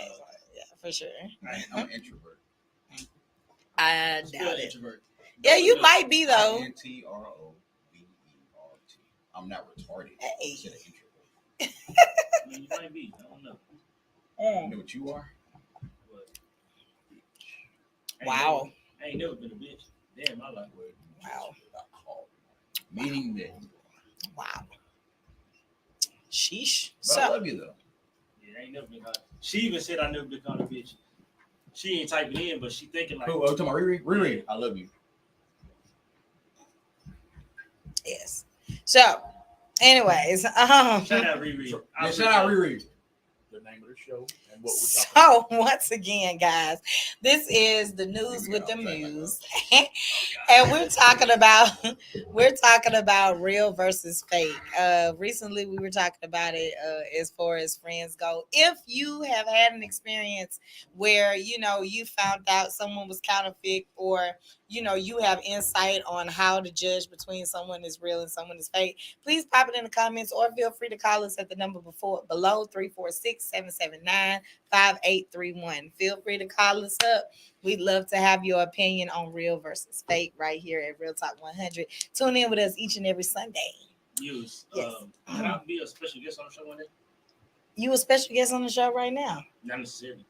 Yeah, for sure. I'm an introvert. I doubt it. Introvert. Yeah, you might be though. INTROVERT. I'm not retarded. Hey. Instead of introvert. I mean, you might be. I don't know. You know what you are? Wow. I ain't never been a bitch. Damn, I like it. Wow. Meaning that. Wow. Sheesh. But I love you though. Yeah, I ain't never been caught. She even said I never been caught a bitch. She ain't typing in, but she thinking like. Who? Oh, talking about Riri? Riri, I love you. Yes. So, anyways, shout out Riri. Yeah, shout out Riri. The name of the show and what we're talking about. Once again, guys, this is the news with the Muse, and we're talking about real versus fake. Recently, we were talking about it as far as friends go. If you have had an experience where you found out someone was counterfeit, or you have insight on how to judge between someone is real and someone is fake, please pop it in the comments or feel free to call us at the number below 346-779-5831. Feel free to call us up. We'd love to have your opinion on real versus fake right here at Real Talk 100. Tune in with us each and every Sunday. Yes. Can I be a special guest on the show one day? You a special guest on the show right now? Not necessarily.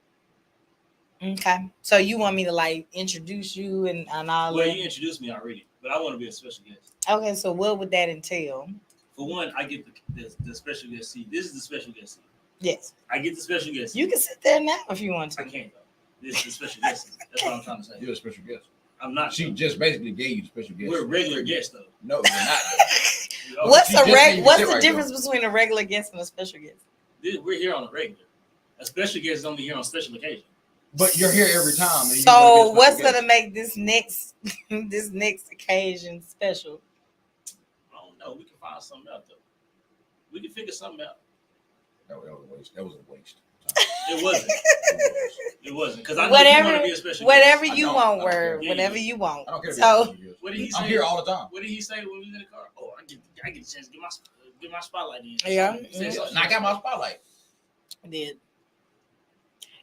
Okay. So you want me to introduce you and all that? Well, you introduced me already, but I want to be a special guest. Okay, so what would that entail? For one, I get the special guest seat. This is the special guest seat. Yes. I get the special guest seat. You can sit there now if you want to. I can't though. This is the special guest seat. That's what I'm trying to say. You're a special guest. I'm not. She just basically gave you the special guest. We're regular guests though. No, you're not. What's the difference between a regular guest and a special guest? We're here on a regular. A special guest is only here on special occasion. But you're here every time. So what's gonna make this next occasion special? I don't know. We can find something out though. We can figure something out. That was a waste. That was a waste. It wasn't. It wasn't because I know you want to be a special whatever guest. you want, word. Whatever you want. I don't care. So what did he say? I'm here all the time. What did he say when we was in the car? Oh, I get a chance to get my spotlight in. Yeah. And I got my spotlight. I did.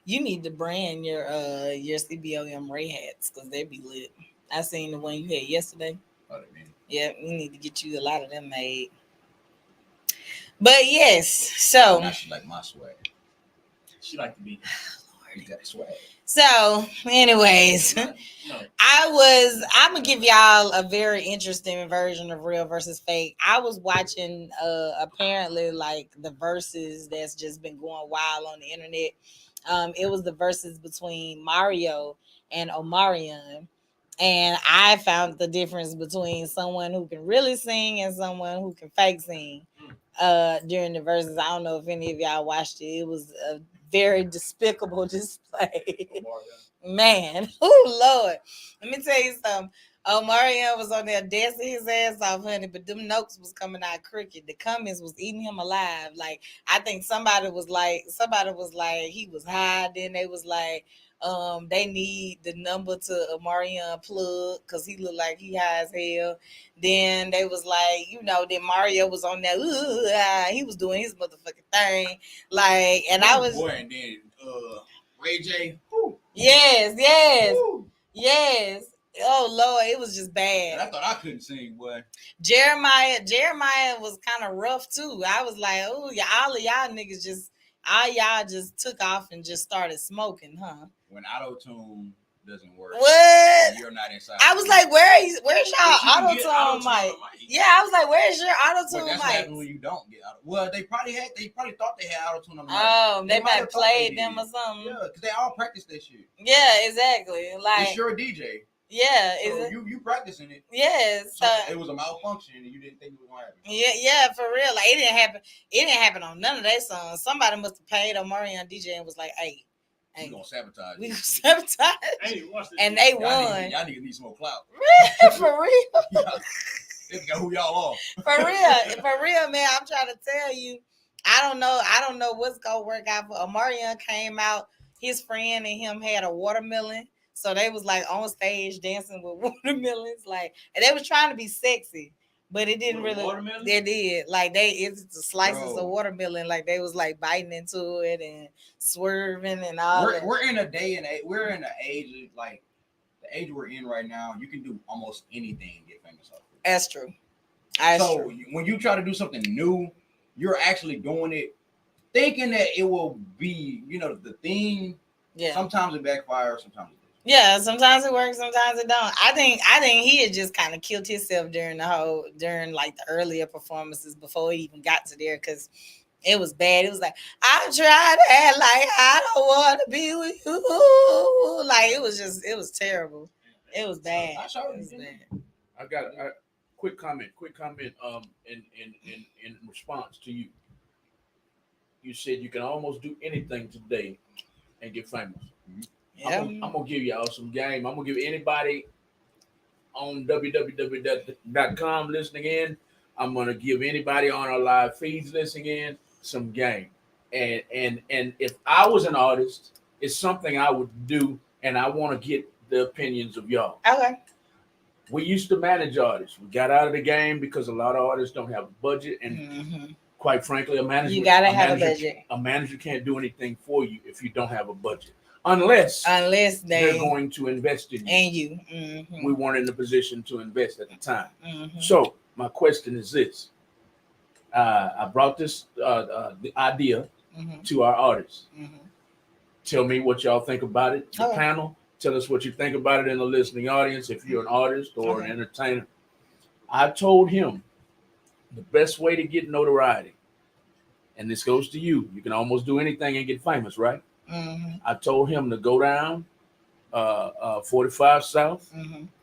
You need to brand your CBOM Ray hats because they be lit. I seen the one you had yesterday. Oh, they mean. Yeah, we need to get you a lot of them made. But yes, so now she like my swag. She like to be. You got swag. So, anyways, No. I'm gonna give y'all a very interesting version of real versus fake. I was watching apparently the verses that's just been going wild on the internet. It was the verses between Mario and Omarion. And I found the difference between someone who can really sing and someone who can fake sing during the verses. I don't know if any of y'all watched it. It was a very despicable display. Man, oh Lord. Let me tell you something. Omarion was on there dancing his ass off, honey, but them notes was coming out crooked. The comments was eating him alive. I think somebody was like he was high. Then they was like, they need the number to Omarion plug because he looked like he high as hell. Then they was like, then Mario was on there. He was doing his motherfucking thing. And I was. Boy, and then Ray J. Yes. Woo. Yes. Oh Lord, it was just bad. And I thought I couldn't sing, boy. Jeremiah was kind of rough too. I was like, oh, all of y'all niggas just took off and just started smoking, huh? When auto-tune doesn't work, what? You're not inside. I was like, where's y'all auto-tune mic? Yeah, I was like, where's your auto-tune mic? That's what happens when you don't get auto. Well, they probably thought they had auto-tune on the mic. Oh, they might have played them or something. Yeah, because they all practice that shit. Yeah, exactly. It's your DJ. Yeah, so you practicing it. Yes, so it was a malfunction, and you didn't think it was gonna happen. Yeah, for real. It didn't happen. It didn't happen on none of their songs. Somebody must have paid Omarion DJ and was like, "Hey, we gonna sabotage. We gonna sabotage." And they won. Y'all niggas need some more clout. For real. They got who y'all are. For real, man. I'm trying to tell you. I don't know what's gonna work out. For Omarion came out. His friend and him had a watermelon. So they was on stage dancing with watermelons, and they was trying to be sexy, but it didn't really. They did it's the slices of watermelon, they was biting into it and swerving and all. We're in a day and age. We're in an age of the age we're in right now. You can do almost anything and get famous off it. That's true. So when you try to do something new, you're actually doing it thinking that it will be, the thing. Yeah. Sometimes it backfires. Sometimes it. Yeah, sometimes it works, sometimes it don't. I think he had just kind of killed himself during the earlier performances before he even got to there, because It was bad. It was like, I tried to act like I don't want to be with you. Like, it was terrible. It was bad. It was bad. I got a quick comment. In response to you. You said you can almost do anything today and get famous. Yeah. I'm gonna give y'all some game. I'm gonna give anybody on www.com listening in. I'm gonna give anybody on our live feeds listening in some game. And if I was an artist, it's something I would do, and I want to get the opinions of y'all. Okay. We used to manage artists. We got out of the game because a lot of artists don't have a budget, and quite frankly, a manager A manager can't do anything for you if you don't have a budget, unless they're going to invest in you. We weren't in the position to invest at the time. So my question is this: I brought this the idea to our artists. Tell me what y'all think about it. The panel, tell us what you think about it in the listening audience. If you're an artist or an entertainer, I told him the best way to get notoriety, and this goes to you. You can almost do anything and get famous, right? I told him to go down 45 South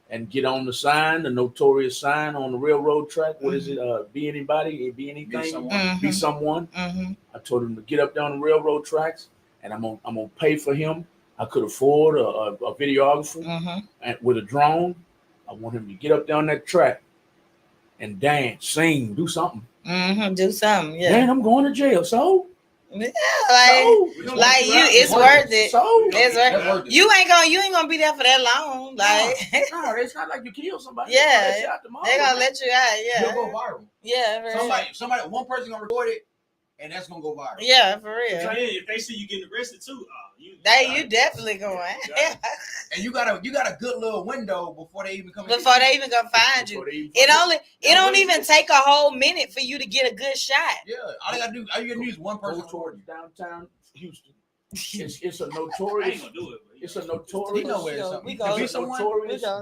and get on the sign, the notorious sign on the railroad track. What is it? Be anybody, be anything, be someone. I told him to get up down the railroad tracks, and I'm gonna pay for him. I could afford a videographer and with a drone. I want him to get up down that track and dance, sing, do something. Do something, yeah. Man, I'm going to jail, so yeah, it's worth it. So it's worth it. You ain't gonna be there for that long. Like, no, it's not like you kill somebody. Yeah, they're gonna let you out. Yeah, you'll go viral. Yeah, somebody, one person gonna record it, and that's gonna go viral. Yeah, for real. If they see you getting arrested too, you definitely going. And you got a good little window before they even come. Before they even gonna find you. It don't even take a whole minute for you to get a good shot. Yeah, all you gotta do is one person towards downtown Houston. It's a notorious. I ain't gonna do it. It's a notorious.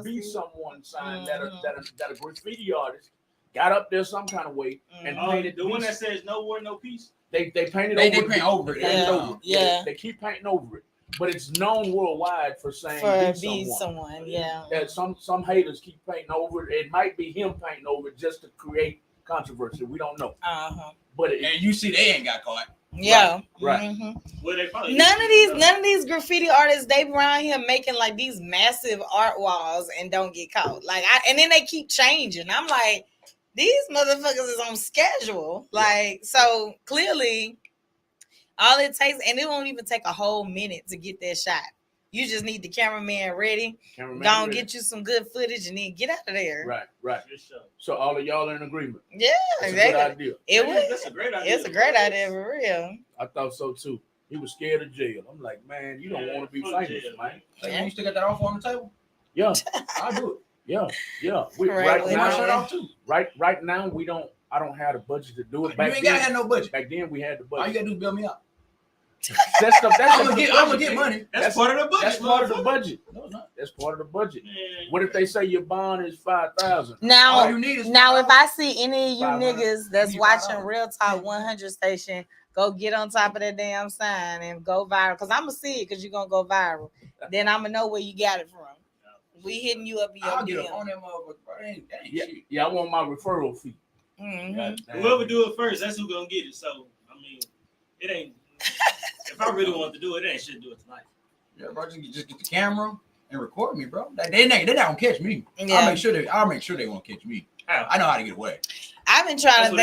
Be someone sign that a graffiti artist got up there some kind of way and painted the one that says "No War, No Peace." They painted over it. They keep painting over it, but it's known worldwide for saying be someone. Yeah. That some haters keep painting over it. It might be him painting over it just to create controversy. We don't know. But and you see, they ain't got caught. Yeah. Right. Well, none of these graffiti artists, they around here making like these massive art walls and don't get caught. Like, and then they keep changing. I'm like, these motherfuckers is on schedule. Like, so clearly all it takes, and it won't even take a whole minute to get that shot. You just need the cameraman ready. Get you some good footage and then get out of there. Right. So all of y'all are in agreement. Yeah, that's exactly. A good idea. That's a great idea. It's a great idea for real. I thought so too. He was scared of jail. I'm like, man, you don't want to be famous, jail, man. Yeah. You still got that offer on the table? Yeah, I'll do it. Yeah. Right now, we don't. I don't have the budget to do it. You ain't gotta have no budget. Back then, we had the budget. All you gotta do is build me up. I'm gonna get money. That's part of the budget. That's part of the budget. No, it's not. That's part of the budget. What if they say your bond is $5,000? Now, all you need is now, if I see any of you niggas that's watching Real Talk 100 station, go get on top of that damn sign and go viral. Cause I'm gonna see it. Cause you're gonna go viral. Then I'm gonna know where you got it from. We hitting you up in your I'll DM. get up on that motherfucker, bro. Ain't shit. Yeah, I want my referral fee. Whoever do it first, that's who gonna get it. So I mean, it ain't. If I really want to do it, they ain't shouldn't do it tonight. Yeah, bro, just get the camera and record me, bro. They not gonna catch me. Yeah. I'll make sure they won't catch me. I know how to get away. I've been trying to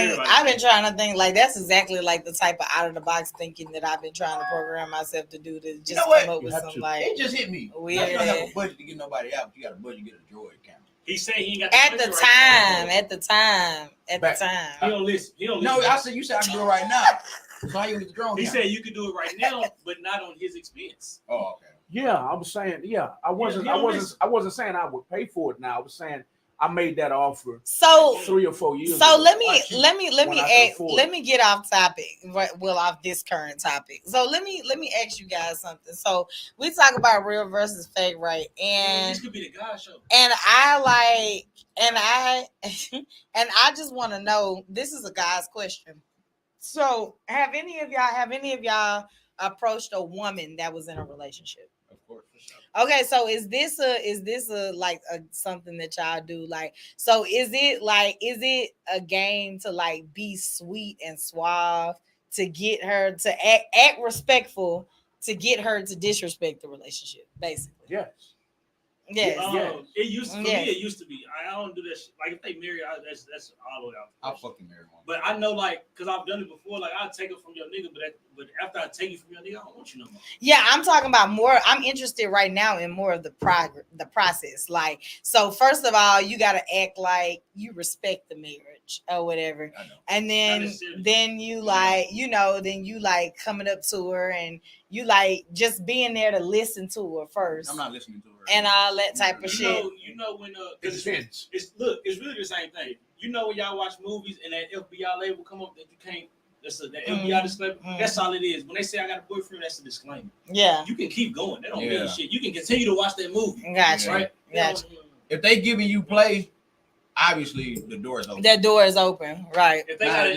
think like that's exactly like the type of out of the box thinking that I've been trying to program myself to do to just come up with some like. It just hit me. Weird. You don't have a budget to get nobody out. But you got a budget to get a Droid camera. He said he ain't got at the time. He don't listen. No, I said you said I can do it right now. So how you get the drone? He said you could do it right now, but not on his expense. Oh, okay. Yeah, I was saying. Yeah, I wasn't saying I would pay for it. Now I was saying I made that offer. So 3 or 4 years. So ago. let me get off topic. Well, off this current topic. So let me ask you guys something. So we talk about real versus fake, right? And this could be the God show. And I and I just want to know. This is a guy's question. So, have any of y'all approached a woman that was in a relationship? Of course, for sure. Okay, so is this a like a something that y'all do? Like, so is it a game to like be sweet and suave to get her to act respectful to get her to disrespect the relationship, basically? Yes. Yes. It used to, for me. It used to be. I don't do that shit. Like if they marry, that's all the way out. I'll fucking marry one. But I know, like, cause I've done it before. Like I'll take it from your nigga, but after I take it from your nigga, I don't want you no more. Yeah, I'm talking about more. I'm interested right now in more of the process. Like, so first of all, you got to act like you respect the marriage or whatever, and then you like, then you like coming up to her and you like just being there to listen to her first. I'm not listening to her. And all that type of shit. You know when it depends. It's really the same thing. You know when y'all watch movies and that FBI label come up that you can't. That's the FBI disclaimer. That's all it is. When they say I got a boyfriend, that's a disclaimer. Yeah. You can keep going. That don't mean shit. You can continue to watch that movie. Gotcha. Right? Gotcha. If they giving you play, obviously the door is open. That door is open, right? If they tell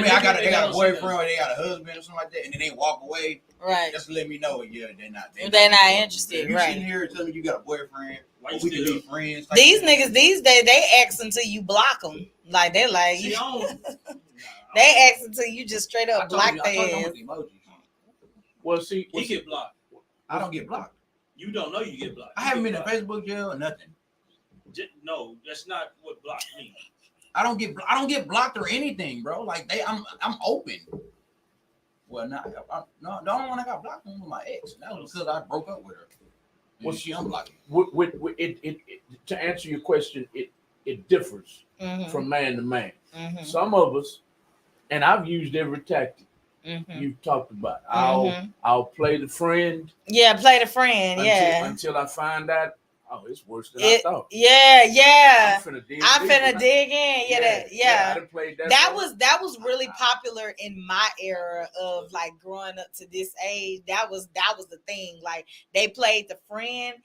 me they got a boyfriend or they got a husband or something like that, and then they walk away, right? Just to let me know, they're not interested. If you right? sitting here telling me you got a boyfriend, we can be friends. Like these niggas these days they ask until you block them. Like they like they ask until you just straight up block their ass. Well, see, he get blocked. I don't get blocked. You don't know you get blocked. I haven't been in Facebook jail or nothing. No, that's not what blocked means. I don't get blocked or anything, bro. Like I'm open. Well, the only one I got blocked was my ex. That was because I broke up with her. Well, she unblocked me. To answer your question, it differs from man to man. Some of us, and I've used every tactic you've talked about. I'll play the friend. Yeah, play the friend. Until I find out. Oh, it's worse than I thought. Yeah. I'm finna dig in. Yeah. I done played that. That was really popular in my era of like growing up to this age. That was the thing. Like they played the friend,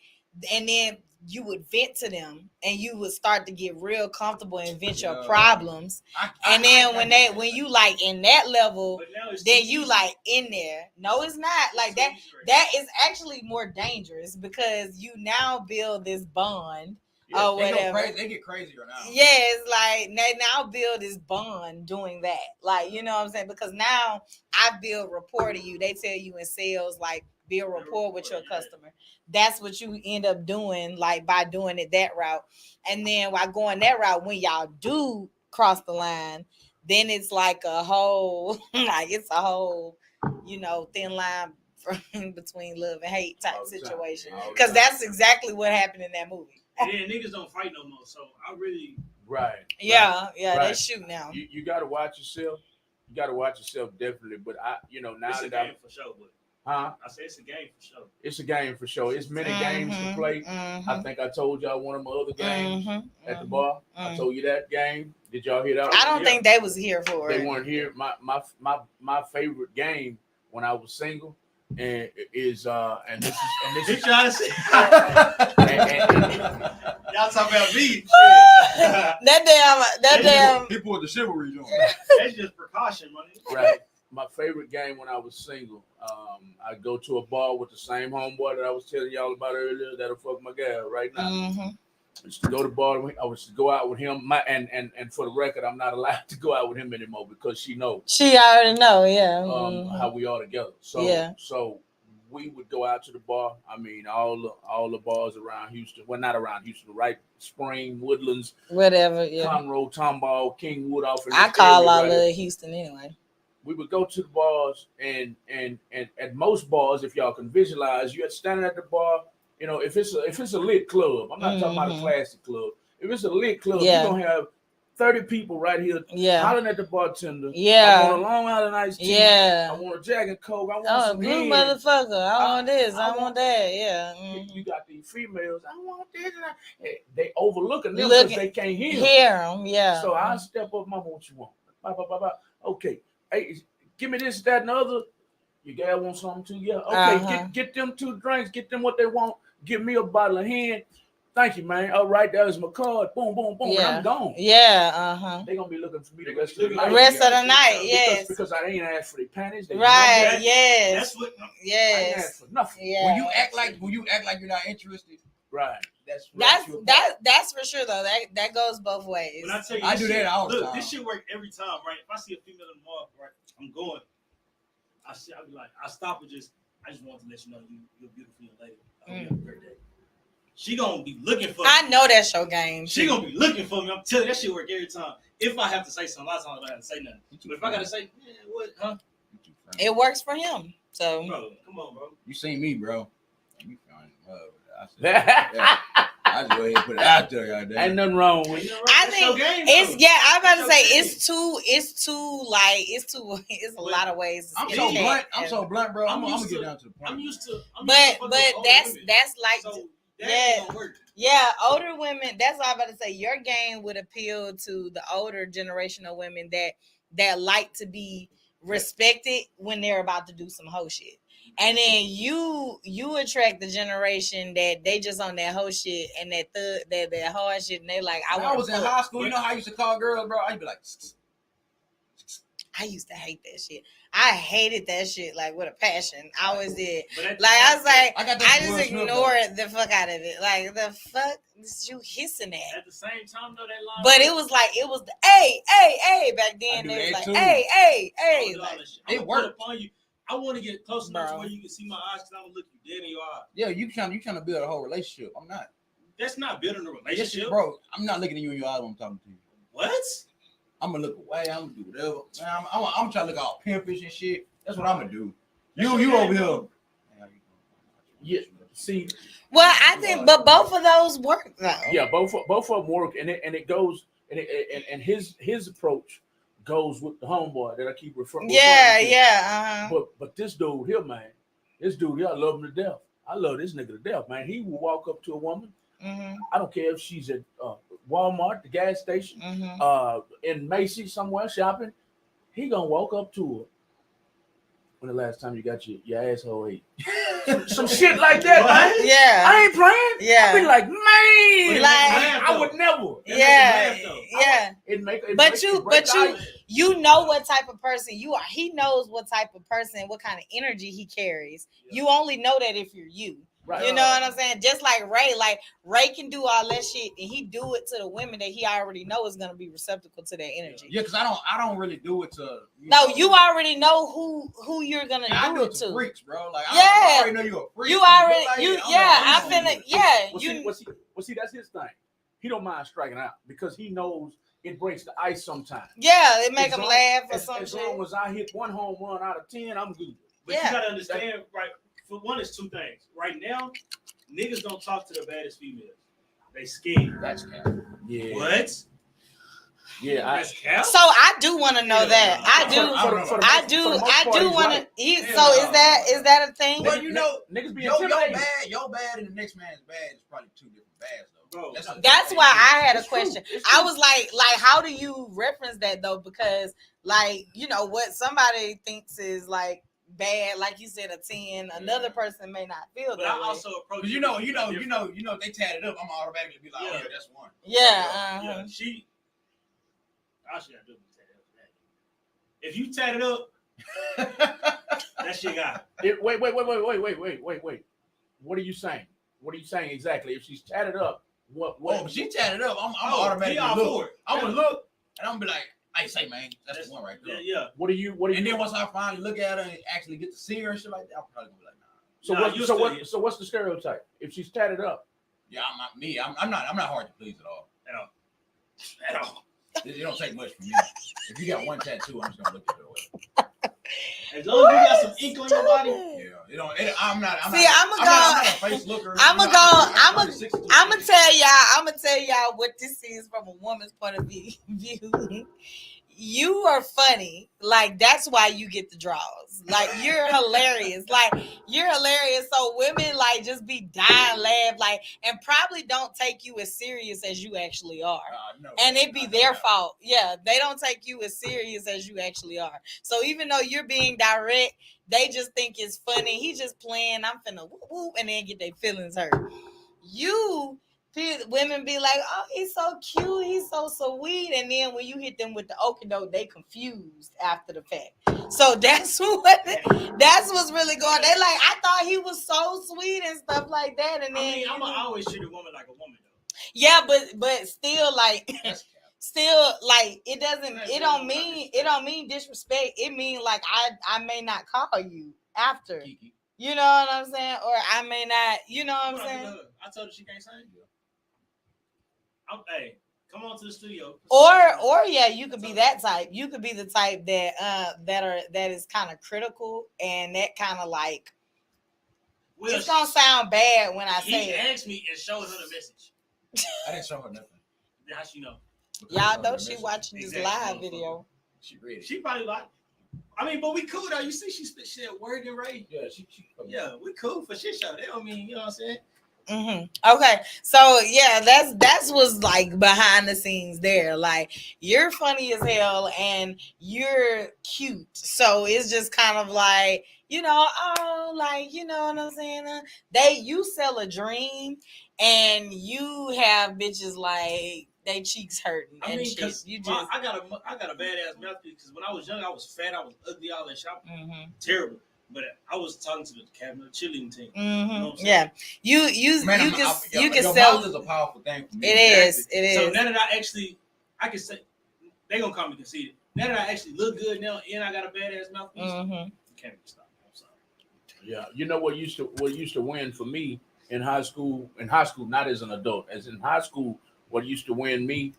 and then you would vent to them, and you would start to get real comfortable and vent your problems. And then when you like in that level, then you like in there. No, it's not like that. That is actually more dangerous because you now build this bond. Or whatever. They get crazier now. Yeah, it's like they now build this bond doing that. Like, you know what I'm saying? Because now I build rapport to you. They tell you in sales, like, build rapport with your customer. That's what you end up doing, like, by doing it that route. And then while going that route, when y'all do cross the line, then it's like a whole, thin line between love and hate type situation. Because that's exactly what happened in that movie. And then niggas don't fight no more. So I really Yeah, they shoot now. You gotta watch yourself. You gotta watch yourself definitely. But now it's a game for sure. But I say it's a game for sure. It's a game for sure. It's many games to play. I think I told y'all one of my other games at the bar. I told you that game. Did y'all hear that? I don't think they was here for it. They weren't here. My favorite game when I was single. And this is trying to say y'all talking about me. that damn people with the chivalry doing. That's just precaution, money. Right. My favorite game when I was single, I'd go to a bar with the same homeboy that I was telling y'all about earlier that'll fuck my gal right now. I used to go to the bar. I was to go out with him. And for the record, I'm not allowed to go out with him anymore because she knows. She already know, how we are together. So we would go out to the bar. I mean, all the bars around Houston. Well, not around Houston, right? Spring, Woodlands, whatever. Conroe, Tomball, Kingwood. I call all of Houston anyway. We would go to the bars, and at most bars, if y'all can visualize, you're standing at the bar. You know, if it's a lit club, I'm not talking about a classic club. If it's a lit club, you're gonna have 30 people right here hollering at the bartender. I want a Long Island iced tea. I want a Jack and Coke. I want some blue motherfucker. I want this. I want that. Yeah. You got these females. I want this. They overlooking them because they can't hear them. Yeah. So I step up. Mama, what you want? Bye. Okay. Hey, give me this, that, and the other. Your gal want something too? Yeah. Okay. Get them 2 drinks. Get them what they want. Give me a bottle of hen. thank you, man. All right, that was my card. Boom, boom, boom. And I'm gone. Yeah, They're gonna be looking for me the rest of the The night. rest of the night, yes. Because I ain't asked for their panties. Right, yes. That's what. I ain't Yes. asked for nothing. Yeah. When you act like you're not interested, Right. That's for sure though. That goes both ways. When I tell you, I do that all the look, time. this shit work every time, right? If I see a female in the mall, right, I'm going. I'll be like, I stop and I just want to let you know you're a beautiful young lady. I hope you have a great day. She gonna be looking for me. I know that's your game. She gonna be looking for me. I'm telling you, that shit work every time. If I have to say something, a lot of times I don't have to say nothing. But if I gotta say, what, huh? It works for him. So, bro, come on, bro. You seen me, bro. You fine. I just go ahead and put it out there, goddamn. Ain't nothing wrong with it. I think it's I'm about to say it's a lot of ways. I'm so blunt, bro. I'm gonna get down to the point. I'm used to. But that's like so yeah. Gonna work. Yeah, older women. That's what I'm about to say. Your game would appeal to the older generational women that like to be respected when they're about to do some hoe shit. And then you attract the generation that they just on that hoe shit and that hard shit, and they like. When I was in high school, you know how I used to call girls, bro? I'd be like. I used to hate that shit. I hated that shit like with a passion. I always did. Like I was like, I just ignored the fuck out of it. Like the fuck is you hissing at? At the same time though, that line. But it was the hey back then. They was like hey. It worked upon you. I want to get close enough to where you can see my eyes because I'm gonna look you dead in your eye. Yeah, you trying to build a whole relationship. I'm not. That's not building a relationship, yes, bro. I'm not looking at you in your eyes when I'm talking to you. What? I'm gonna look away. I'm gonna do whatever. Man, I'm trying to look all pimpish and shit. That's what I'm gonna do. You over here. Yeah. See. Well, I think, but both of those work though. Yeah, both of them work, and it goes, and his approach goes with the homeboy that I keep referring. Yeah. But this dude here, man, I love him to death. I love this nigga to death, man. He will walk up to a woman. Mm-hmm. I don't care if she's at Walmart, the gas station, in Macy's somewhere shopping. He gonna walk up to her. When the last time you got your asshole ate? Some shit like that, man. Yeah. I ain't playing. Yeah. I be like, man, like I would never. Yeah. But you know what type of person you are. He knows what type of person, what kind of energy he carries. Yeah. You only know that if you're you. Right. You know what I'm saying? Just like Ray can do all that shit, and he do it to the women that he already know is gonna be receptacle to their energy. Yeah, because I don't really do it to. You already know who you're gonna do it to. Freaks, bro. Like I already know you're a freak. You already Well, see, that's his thing. He don't mind striking out because he knows it breaks the ice sometimes. Yeah, it make him laugh or something. As long as I hit one home run out of 10, I'm good. But you gotta understand, right? For one, it's two things. Right now, niggas don't talk to the baddest females. They scared. That's cap. Yeah. What? Yeah, that's cap. So I do want to know that. I do want to. So is that a thing? Well, you know, niggas be your bad, and the next man's bad is probably two different bads, though. Bro, that's why I had a question. I was like, how do you reference that though? Because like, you know what somebody thinks is like bad, like you said, a 10. Another person may not feel that. But I also approach. You know, if they tat it up, I'm automatically be like, oh yeah, that's one. Yeah. I should have done that. If you tat it up, that shit got it. Wait. What are you saying? What are you saying exactly? If she's tatted up, what? Oh, if she tatted up, I'm automatically look. I'm gonna look, and I'm gonna be like, "Hey, say, man, that's the one right there." Yeah. What do you? And then once I finally look at her and actually get to see her and shit like that, I'm probably gonna be like, "Nah." So what's the stereotype? If she's tatted up, yeah, I'm not hard to please at all. It don't take much from me. If you got one tattoo, I'm just gonna look at it away. As long as you got some ink on your body, I'm not a face looker. I'm gonna tell y'all what this is from a woman's point of view. You are funny. Like, that's why you get the draws. Like, you're hilarious. So women, like, just be dying laugh, like, and probably don't take you as serious as you actually are. And it be their fault. Yeah, they don't take you as serious as you actually are. So even though you're being direct, they just think it's funny. He just playing, I'm finna whoop, whoop, and then get their feelings hurt. You women be like, oh, he's so cute, he's so sweet, and then when you hit them with the okie doke, they confused after the fact. So that's what's really going. They like, I thought he was so sweet and stuff like that, and then I'm gonna always treat a woman like a woman though. Yeah, but still like. Still, like it don't mean disrespect. It mean like I may not call you after. Kiki. You know what I'm saying? Or I may not, you know what I'm saying? I told her she can't sing. Hey, come on to the studio. Or yeah, you could be that type. You could be the type that is kind of critical and that kind of like it's gonna sound bad when I say it. He asked me and showed her the message. I didn't show her nothing. How she know? Y'all know she watching this live video. She read it. She probably like. I mean, but we cool though. You see, she spit shit word and Ray. Yeah, we cool for shit show. They don't mean, you know what I'm saying? Mm-hmm. Okay, so yeah, that's what's like behind the scenes there. Like you're funny as hell and you're cute, so it's just kind of like like you know what I'm saying. You sell a dream, and you have bitches like they cheeks hurting. I mean, shit. I got a badass mouthpiece because when I was young, I was fat, I was ugly, all that shit, terrible. But I was talking to the captain of the cheerleading team. Mm-hmm. You know what I'm yeah, you can sell. Mouth is a powerful thing for me. It is. So now that I can say they gonna call me conceited. Now that I actually look good now, and I got a badass mouthpiece, you can't be stopped. I'm sorry. Yeah, you know what used to win for me in high school. In high school, not as an adult, as in high school, what used to win me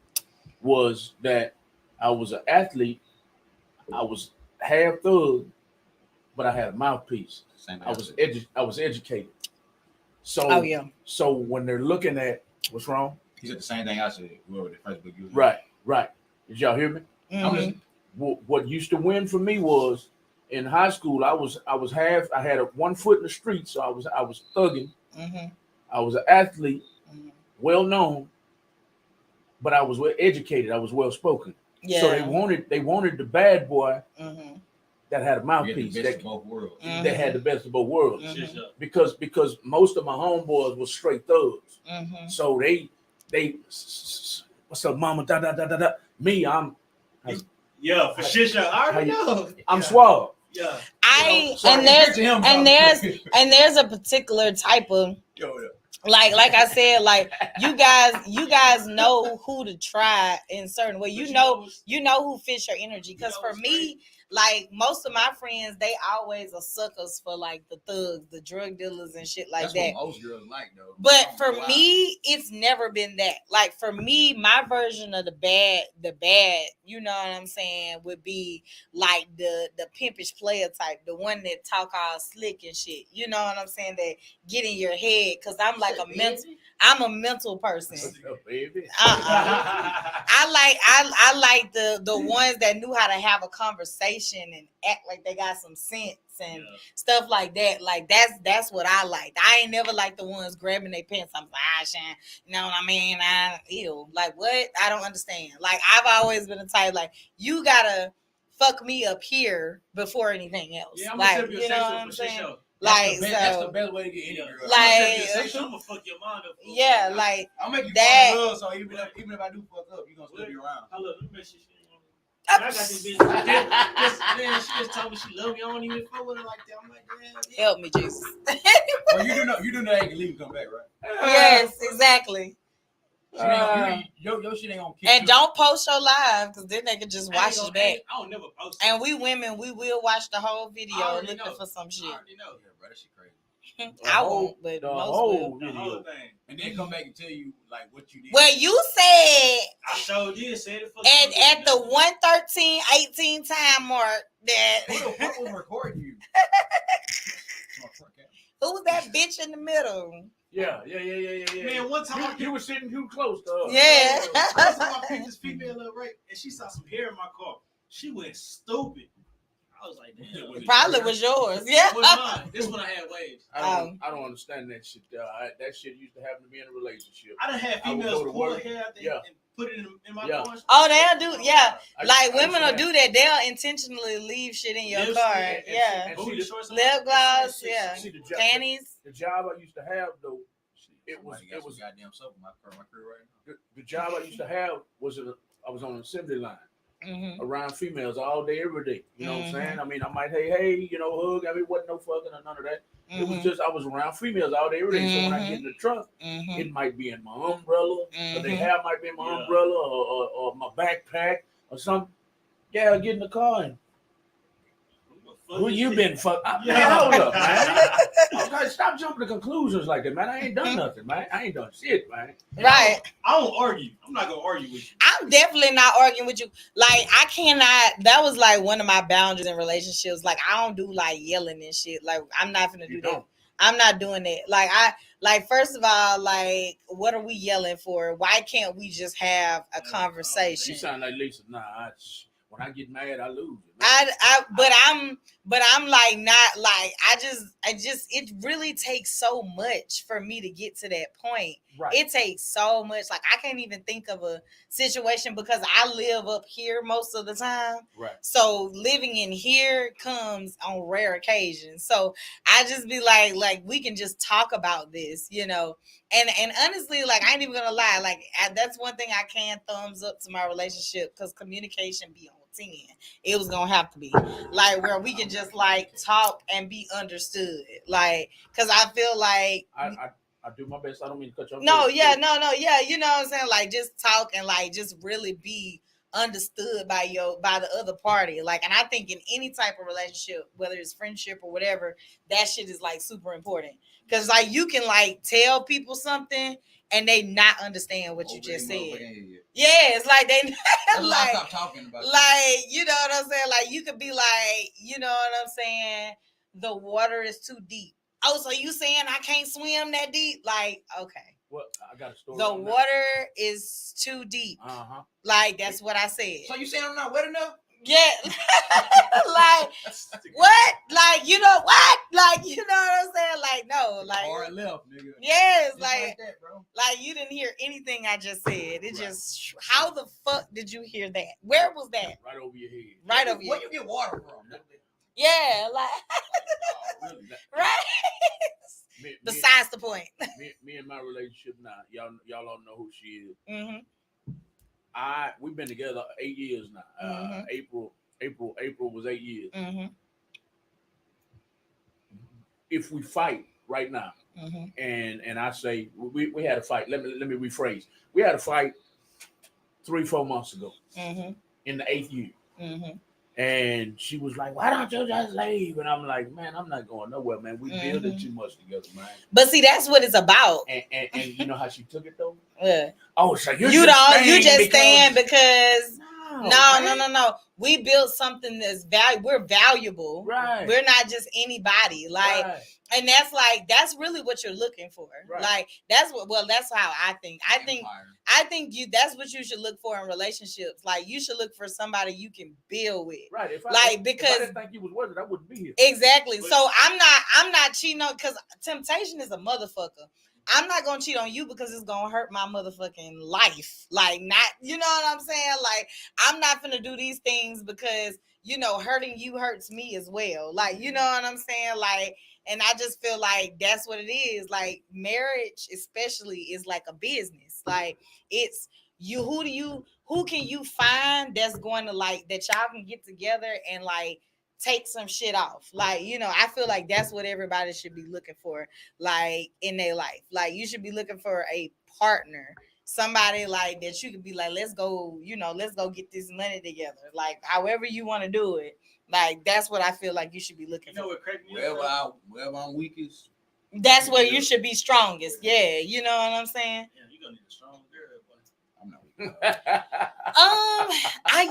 was that I was an athlete. I was half thug, but I had a mouthpiece. I was educated. So So when they're looking at what's wrong, he said the same thing I said. Whoever the Facebook user. Right. Did y'all hear me? Mm-hmm. What used to win for me was in high school. I had 1 foot in the street, so I was thugging. Mm-hmm. I was an athlete, well known, but I was well educated. I was well spoken. Yeah. So they wanted the bad boy that had a mouthpiece that of both worlds. That had the best of both worlds. Because most of my homeboys were straight thugs. So they what's up, mama? Da da da da da. Me, for shit show. I already know. I'm suave. Yeah. There's a particular type of like I said, like you guys know who to try in certain way. You know who fits your energy. Because for me, like most of my friends, they always are suckers for like the thugs, the drug dealers and shit like that. What most girls like though. But for me, it's never been that. Like for me, my version of the bad, you know what I'm saying, would be like the pimpish player type, the one that talk all slick and shit. You know what I'm saying? That get in your head, because I'm like I'm a mental person. I like the ones that knew how to have a conversation and act like they got some sense and stuff like that. Like that's what I like. I ain't never like the ones grabbing their pants. I'm flashing. You know what I mean? Like what? I don't understand. Like I've always been the type like you gotta fuck me up here before anything else. Yeah, I'm like you know what I'm saying? Like that's the best way to get any girl. Like I'm gonna fuck your mind up. Yeah, like I'll make you fall in love. So even if I do fuck up, you gonna still be around. Hello, let me make sure I got this bitch. Then she just told me she love me. I don't even fuck with her like that. I'm like, damn. Help me, Jesus. Well, you do know they can leave and come back, right? Yes, exactly. Your shit ain't gonna kick. And don't post your live, because then they can just watch it back. I don't never post. And we women, we will watch the whole video looking for some shit. I already know. Yeah, bro, that shit crazy. I won't, but the most whole will. video. The whole thing. And then come back and tell you like what you did. Well, you said I sure did say it for at the 1:13:18 time mark that Who the fuck was recording you? who was that bitch in the middle? Yeah. Man, one time you were sitting too close to us. Yeah. One time I picked this female up, right, and she saw some hair in my car. She went stupid. I was like, damn. It probably was yours. Yeah. It was mine. This one I had waves. I don't understand that shit. That shit used to happen to me in a relationship. I done had females pull hair out there and put it in my car. Oh, they'll do, like women will do that. They'll intentionally leave shit in your car. Lip gloss, panties. The job I used to have though, it was goddamn stuff in my career right now. the job I used to have was I was on an assembly line. Mm-hmm. Around females all day, every day. You know what I'm saying? I mean, I might, hey, hug. I mean, wasn't no fucking or none of that. It was just, I was around females all day, every day. So when I get in the truck, it might be in my umbrella, or their hair might be in my umbrella, or my backpack, or something. Yeah, I'll get in the car and who you been fuck? Man, hold up, man. Okay, stop jumping to conclusions like that, man. I ain't done nothing, man. I ain't done shit, man. Right. I don't argue. I'm not gonna argue with you. I'm definitely not arguing with you. Like, I cannot. That was like one of my boundaries in relationships. Like, I don't do like yelling and shit. Like, I'm not gonna do that. I'm not doing that. Like, first of all, like, what are we yelling for? Why can't we just have a conversation? You sound like Lisa. Nah, when I get mad, I lose it. But I'm like not like I just it really takes so much for me to get to that point. Right. It takes so much. Like, I can't even think of a situation because I live up here most of the time. Right. So living in here comes on rare occasions. So I just be like we can just talk about this, And honestly, like, I ain't even gonna lie. Like, that's one thing I can thumbs up to my relationship, because communication be on 10. It was gonna have to be like where we can just like talk and be understood. Like, because I feel like I do my best. I don't mean to cut you off. No, yeah. You know what I'm saying? Like, just talk and like just really be understood by the other party. Like, and I think in any type of relationship, whether it's friendship or whatever, that shit is like super important. Because like you can like tell people something and they not understand what you just said. Yeah, it's like they like stop talking about like you know what I'm saying? Like, you could be like, you know what I'm saying? The water is too deep. Oh, so you saying I can't swim that deep? Like, okay. Well, I got a story. The water is too deep. Like, that's what I said. So you saying I'm not wet enough? Yeah. Like, what? Like, you know what? Like, you know what I'm saying? Like, no. Like, hard left, nigga. Yes, just like that, bro. Like, you didn't hear anything I just said. It just, how the fuck did you hear that? Where was that? Right over your head. Right over your head. Where you get water from? Yeah, like, really? Right? Besides the point. Me and my relationship now, y'all don't know who she is. Mm-hmm. We've been together 8 years now. April was 8 years. Mm-hmm. If we fight right now, and I say we had a fight. Let me rephrase. We had a fight 3-4 months ago in the 8th year. And she was like, "Why don't you just leave?" And I'm like, "Man, I'm not going nowhere, man. We building too much together, man." But see, that's what it's about. And you know how she took it though? Yeah. Oh, so you just stand because no. We built something that's we're valuable. Right. We're not just anybody. Like, and that's really what you're looking for. Right. Like, that's how I think. I think that's what you should look for in relationships. Like, you should look for somebody you can build with. Right. If I didn't think you was worth it, I wouldn't be here. Exactly. But, so I'm not cheating on, because temptation is a motherfucker. I'm not gonna cheat on you because it's gonna hurt my motherfucking life. Like, not, you know what I'm saying? Like, I'm not gonna do these things because, hurting you hurts me as well. Like, you know what I'm saying? Like, and I just feel like that's what it is. Like, marriage especially is like a business. Like, it's you. Who can you find that's going to, like, that y'all can get together and like take some shit off. Like, I feel like that's what everybody should be looking for, like, in their life. Like, you should be looking for a partner, somebody like that you could be like, let's go get this money together. Like, however you want to do it. Like, that's what I feel like you should be looking for. Wherever I'm weakest, that's where you should be strongest. Yeah, you know what I'm saying? Yeah, you're gonna need a strong girl, but I'm not weak.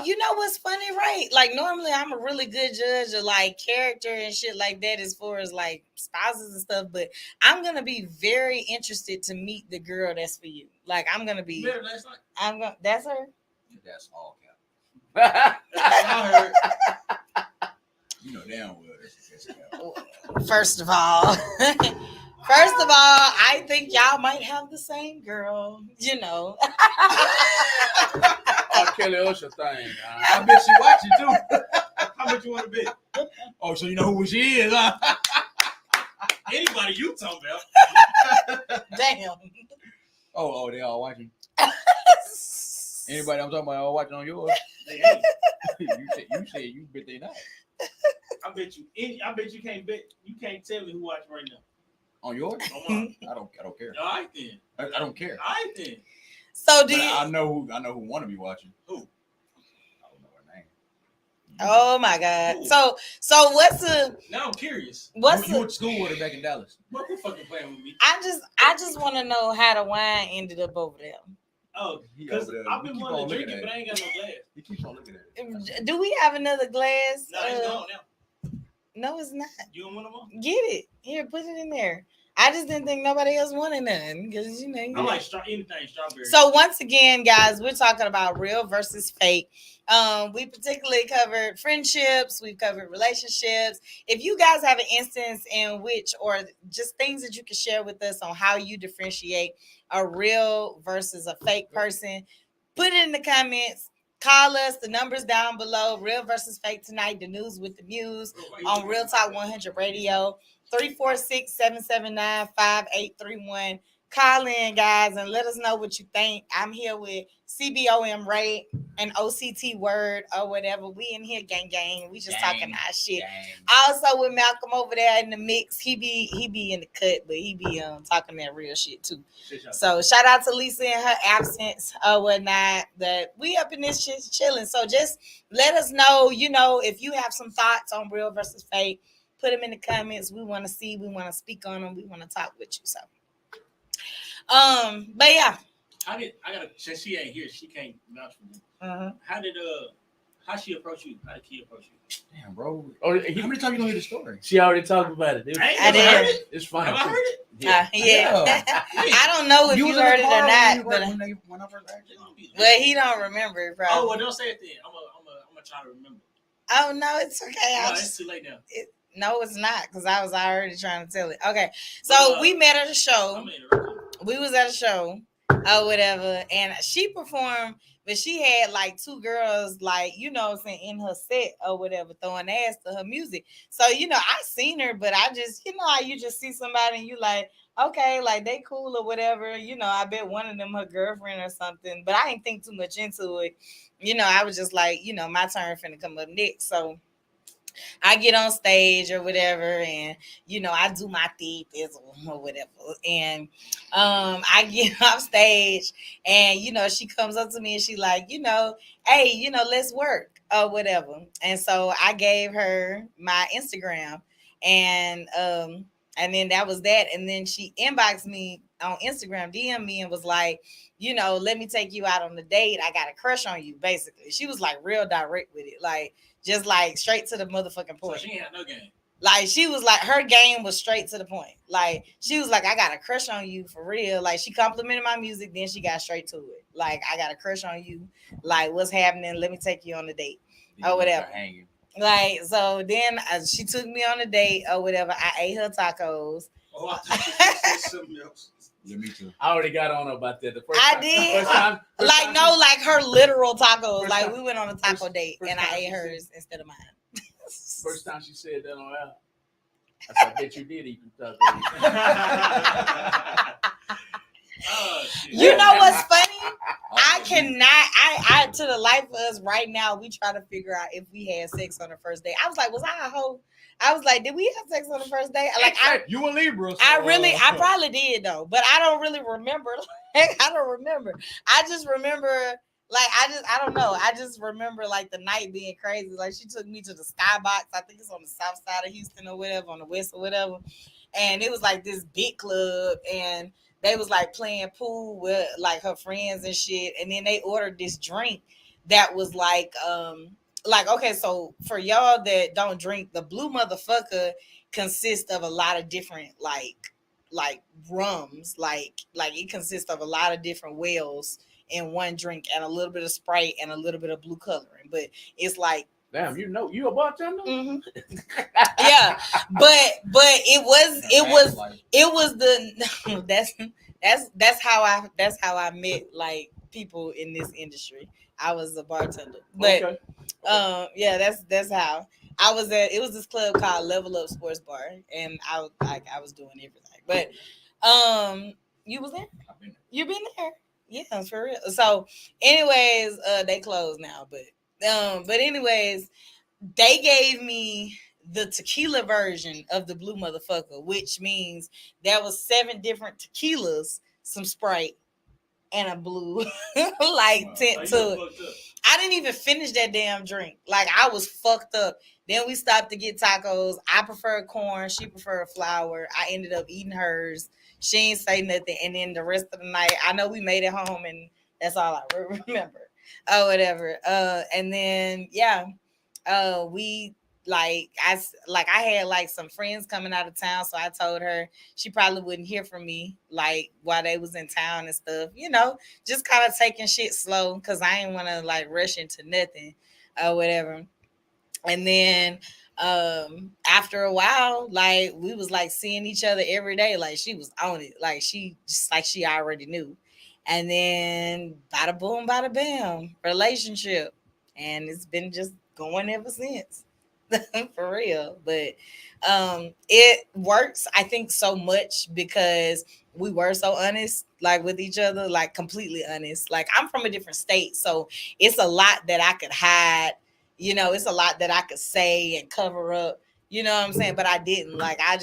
You know what's funny, right? Like, normally I'm a really good judge of like character and shit like that as far as like spouses and stuff, but I'm gonna be very interested to meet the girl that's for you. Like, I'm gonna be. Met her last night. That's her. That's all cap. I heard. You know damn well that's cap. First of all, I think y'all might have the same girl. Kelly Usher thing. I bet she watching too. How much you want to bet? Oh, so you know who she is, huh? Anybody you talking about? Damn. Oh, they all watching. Anybody I'm talking about all watching on yours? They ain't. you said you bet they not. I bet you can't bet. You can't tell me who watching right now. On yours? On mine. I don't care. All right then. I don't care. All right then. So But I know who want to be watching. Who? I don't know her name. Oh my God. Ooh. So what's the Now I'm curious. You went to school with her back in Dallas. What quit fucking playing with me? I just want to know how the wine ended up over there. Oh, He because over there. I've We been keep wanting on to drink looking it, at but I ain't got no glass. He keeps on looking at it. Do we have another glass? No, it's gone now. No, it's not. You don't want no more? Get it. Here, put it in there. I just didn't think nobody else wanted none because I like anything strawberry. So once again, guys, we're talking about real versus fake. We particularly covered friendships. We've covered relationships. If you guys have an instance in which, or just things that you can share with us on how you differentiate a real versus a fake person, put it in the comments. Call us. The number's down below. Real versus fake tonight. The news with the Muse on Real Talk 100 Radio. 346-779-5831. Call in, guys, and let us know what you think. I'm here with CBOM Ray and OCT Word or whatever. We in here, gang. We just talking our shit. Also with Malcolm over there in the mix. He be in the cut, but he be talking that real shit too. So shout out to Lisa in her absence or whatnot. That we up in this shit chilling. So just let us know, if you have some thoughts on real versus fake. Put them in the comments. We want to see. We want to speak on them. We want to talk with you. So, but yeah. Since she ain't here, she can't vouch for me. How she approach you? How did he approach you? Damn, bro. Oh, How many times you gonna hear the story? She already talked about it. I did. It's funny. Have I heard it? Yeah. I don't know if you was in heard the it or car not, when but I first asked you. he don't remember it probably. Oh, well, don't say it then. I'm gonna try to remember. Oh no, it's okay. No, it's too late now. No, it's not, because I was already trying to tell it. Okay, so we met at a show. We was at a show or whatever, and she performed, but she had like two girls, like, in her set or whatever, throwing ass to her music. So, I seen her, but I just, how you just see somebody and you like, okay, like they cool or whatever. I bet one of them her girlfriend or something, but I didn't think too much into it. I was just like, my turn finna come up next. So I get on stage or whatever, and I do my thing or whatever, and I get off stage, and she comes up to me and she like, hey, let's work or whatever. And so I gave her my Instagram, and then that was that. And then she inboxed me on Instagram, DM me, and was like, let me take you out on the date. I got a crush on you, basically. She was like real direct with it, like just like straight to the motherfucking point. So she ain't had no game. Like she was like, her game was straight to the point. Like she was like, I got a crush on you for real. Like she complimented my music, then she got straight to it. Like, I got a crush on you. Like, what's happening? Let me take you on a date or whatever. Like, so then she took me on a date or whatever. I ate her tacos. Oh, I thought you said something else. Yeah, me too. I already got on about that. The first I time, did. First time, like her literal tacos. First Like time- we went on a taco first- date first and time I ate she hers instead of mine. First time she said that on air, I said, I bet you did eat them tacos. Oh, shit. You know what's funny? I cannot. I to the life of us right now, we try to figure out if we had sex on the first date. I was like, was I a hoe? I was like, did we have sex on the first date? Like, you a Libra. So, I probably did though, but I don't really remember. Like, I don't remember. I just remember, like, I don't know. I just remember like the night being crazy. Like she took me to the Skybox. I think it's on the south side of Houston or whatever, on the west or whatever. And it was like this big club, and they was like playing pool with like her friends and shit. And then they ordered this drink that was like okay, so for y'all that don't drink, the blue motherfucker consists of a lot of different like rums, like it consists of a lot of different whales in one drink, and a little bit of Sprite and a little bit of blue coloring. But it's like, Damn, you a bartender? mm-hmm. Yeah, but it was the that's how I met like people in this industry. I was a bartender, but Okay. yeah, that's how. it was this club called Level Up Sports Bar, and I was doing everything. But you was there? You been there? Yeah, for real. So, anyways, they closed now, but anyways, they gave me the tequila version of the blue motherfucker, which means there was 7 different tequilas, some Sprite, and a blue like tint to it. I didn't even finish that damn drink. Like I was fucked up. Then we stopped to get tacos. I prefer corn. She preferred flour. I ended up eating hers. She ain't say nothing. And then the rest of the night, I know we made it home, and that's all I remember. Oh, whatever. And then yeah, we I had like some friends coming out of town, so I told her she probably wouldn't hear from me like while they was in town and stuff, just kind of taking shit slow because I didn't want to like rush into nothing or whatever. And then after a while, like we was like seeing each other every day, like she was on it, like she already knew. And then bada boom bada bam, relationship, and it's been just going ever since. For real. But it works, I think, so much because we were so honest, like with each other, like completely honest. Like I'm from a different state, so it's a lot that I could hide, it's a lot that I could say and cover up, you know what I'm saying? But I didn't. Like I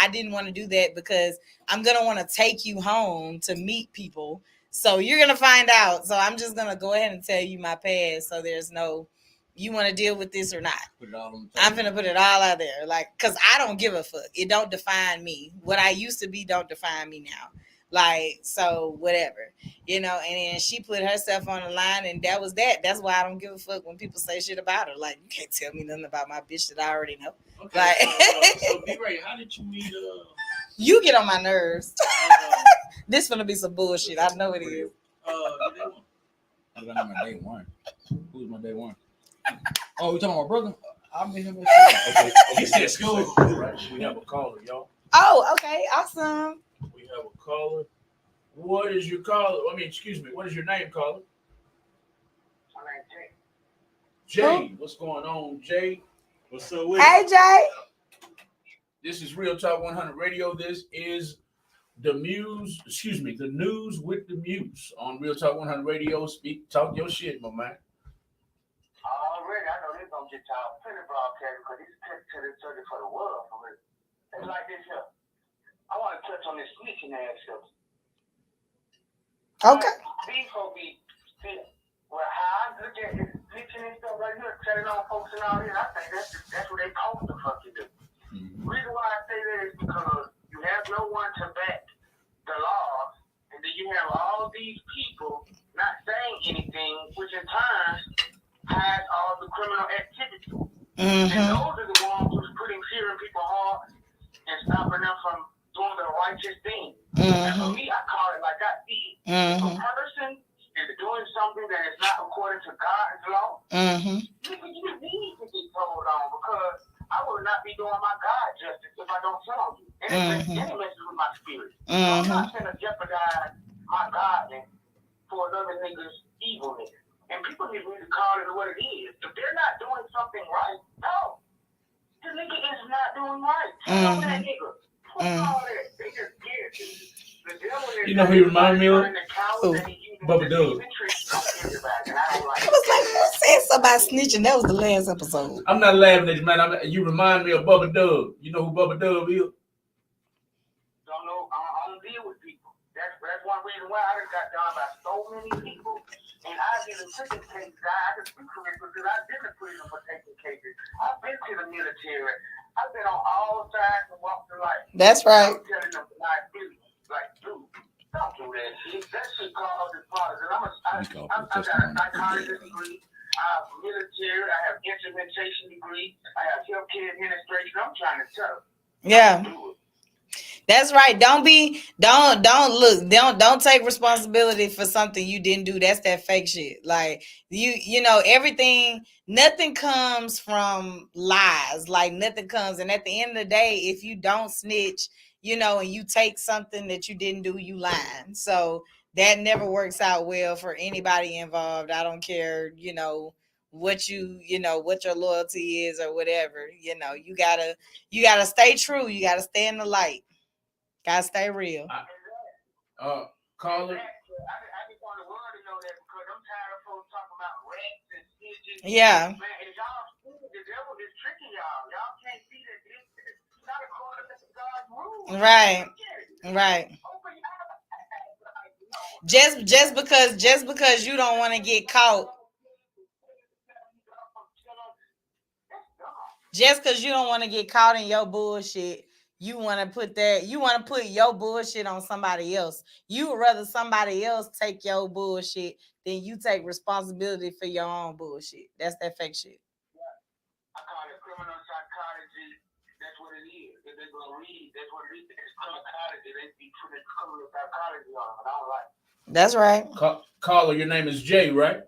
didn't want to do that because I'm gonna want to take you home to meet people, so you're gonna find out. So I'm just gonna go ahead and tell you my past, so there's no, you want to deal with this or not. I'm gonna put it all out there, like, cause I don't give a fuck. It don't define me. What I used to be don't define me now. Like, so whatever, And then she put herself on the line, and that was that. That's why I don't give a fuck when people say shit about her. Like, you can't tell me nothing about my bitch that I already know. Okay, like, so Big Ray, how did you meet? You get on my nerves. This gonna be some bullshit. I know it is. I'm gonna have my day one. Who's my day one? Oh, we talking about my brother? I met him at Okay. He said school. Right. We have a caller, y'all. Oh, okay, awesome. We have a caller. What is your caller? Excuse me. What is your name, caller? My name's Jay. What's going on, Jay? What's up with Hey, Jay. This is Real Talk 100 Radio. This is the Muse. Excuse me, the news with the Muse on Real Talk 100 Radio. Talk your shit, my man. Already, I know they're going to get y'all plenty broadcast because these tips to the subject for the world. For real. It's like this here. I want to touch on this snitching ass stuff. Okay. These folks well, how I look at it, snitching and stuff right here, telling on folks and all this, I think that's what they supposed to fucking do. The reason why I say that is because you have no one to back the laws, and then you have all these people not saying anything, which in turn hides all the criminal activity. And those are the ones who's putting fear in people's hearts and stopping them from doing the righteous thing. And for me, I call it like I see it. If a person is doing something that is not according to God's law, you need to be told on, because I will not be doing my God justice if I don't tell you. And it messes with my spirit. So I'm not going to jeopardize my godness for another nigga's evilness. And people need to call it what it is. If they're not doing something right, no. The nigga is not doing right. Tell that nigga. All that. They just scared you. The devil is, you know who he remind me of? Bubba Dub. I was like, who said something about snitching? That was the last episode. I'm not laughing at you, man. You remind me of Bubba Dub. You know who Bubba Dub is? Don't know. I don't deal with people. That's one reason why I just got done by so many people. And I've been in prison cases. I can speak for it because I've been in prison for taking cases. I've been to the military. I've been on all sides and walked the life. That's right. I'm telling them not do. Like, dude, don't do that shit. That shit causes problems. And I've got a psychologist degree. I have military. I have instrumentation degree. I have healthcare administration. I'm trying to tell them. Yeah. Do it. That's right. Don't take responsibility for something you didn't do. That's that fake shit. Like everything, nothing comes from lies. Like nothing comes. And at the end of the day, if you don't snitch, and you take something that you didn't do, you lying. So that never works out well for anybody involved. I don't care, what what your loyalty is or whatever. You gotta stay true. You gotta stay in the light. Gotta stay real. Caller. I just want the world to know that because I'm tired of folks talking about rats and snitches. Yeah. Man, if y'all see the devil is tricking y'all. Y'all can't see that it's not according to God's rules. Right. Right. Open your eyes. Just because you don't want to get caught. Just because you don't want to get caught in your bullshit, you want to put your bullshit on somebody else. You would rather somebody else take your bullshit than you take responsibility for your own bullshit. That's that fake shit. I call it criminal psychology. That's what it is. If they're gonna read, that's what it is. It's criminal psychology. They be putting criminal psychology on. I don't like. That's right. Caller, your name is Jay, right?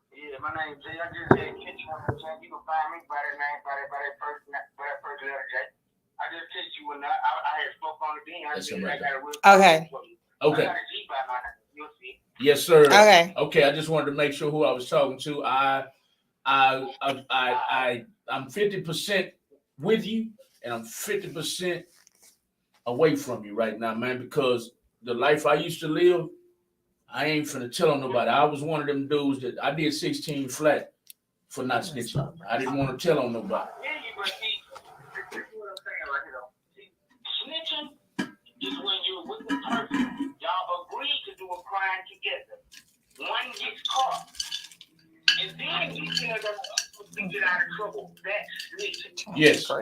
Yeah, my name's Jay. I just said catch you on the chat. You can find me by that name, by that first letter, Jay. I just text you when I had spoke on the thing. I got a real okay. Okay. I got a G by my name. You'll see. Yes, sir. Okay. Okay. I just wanted to make sure who I was talking to. I'm 50% with you, and I'm 50% away from you right now, man. Because the life I used to live, I ain't finna tell on nobody. I was one of them dudes that I did 16 flat for not snitching. I didn't want to tell on nobody. Yeah, but see, this is what I'm saying right here. See, snitching is when you're with the person, y'all agree to do a crime together. One gets caught, and then you tell them to get out of trouble. That's snitching. Yes. Now,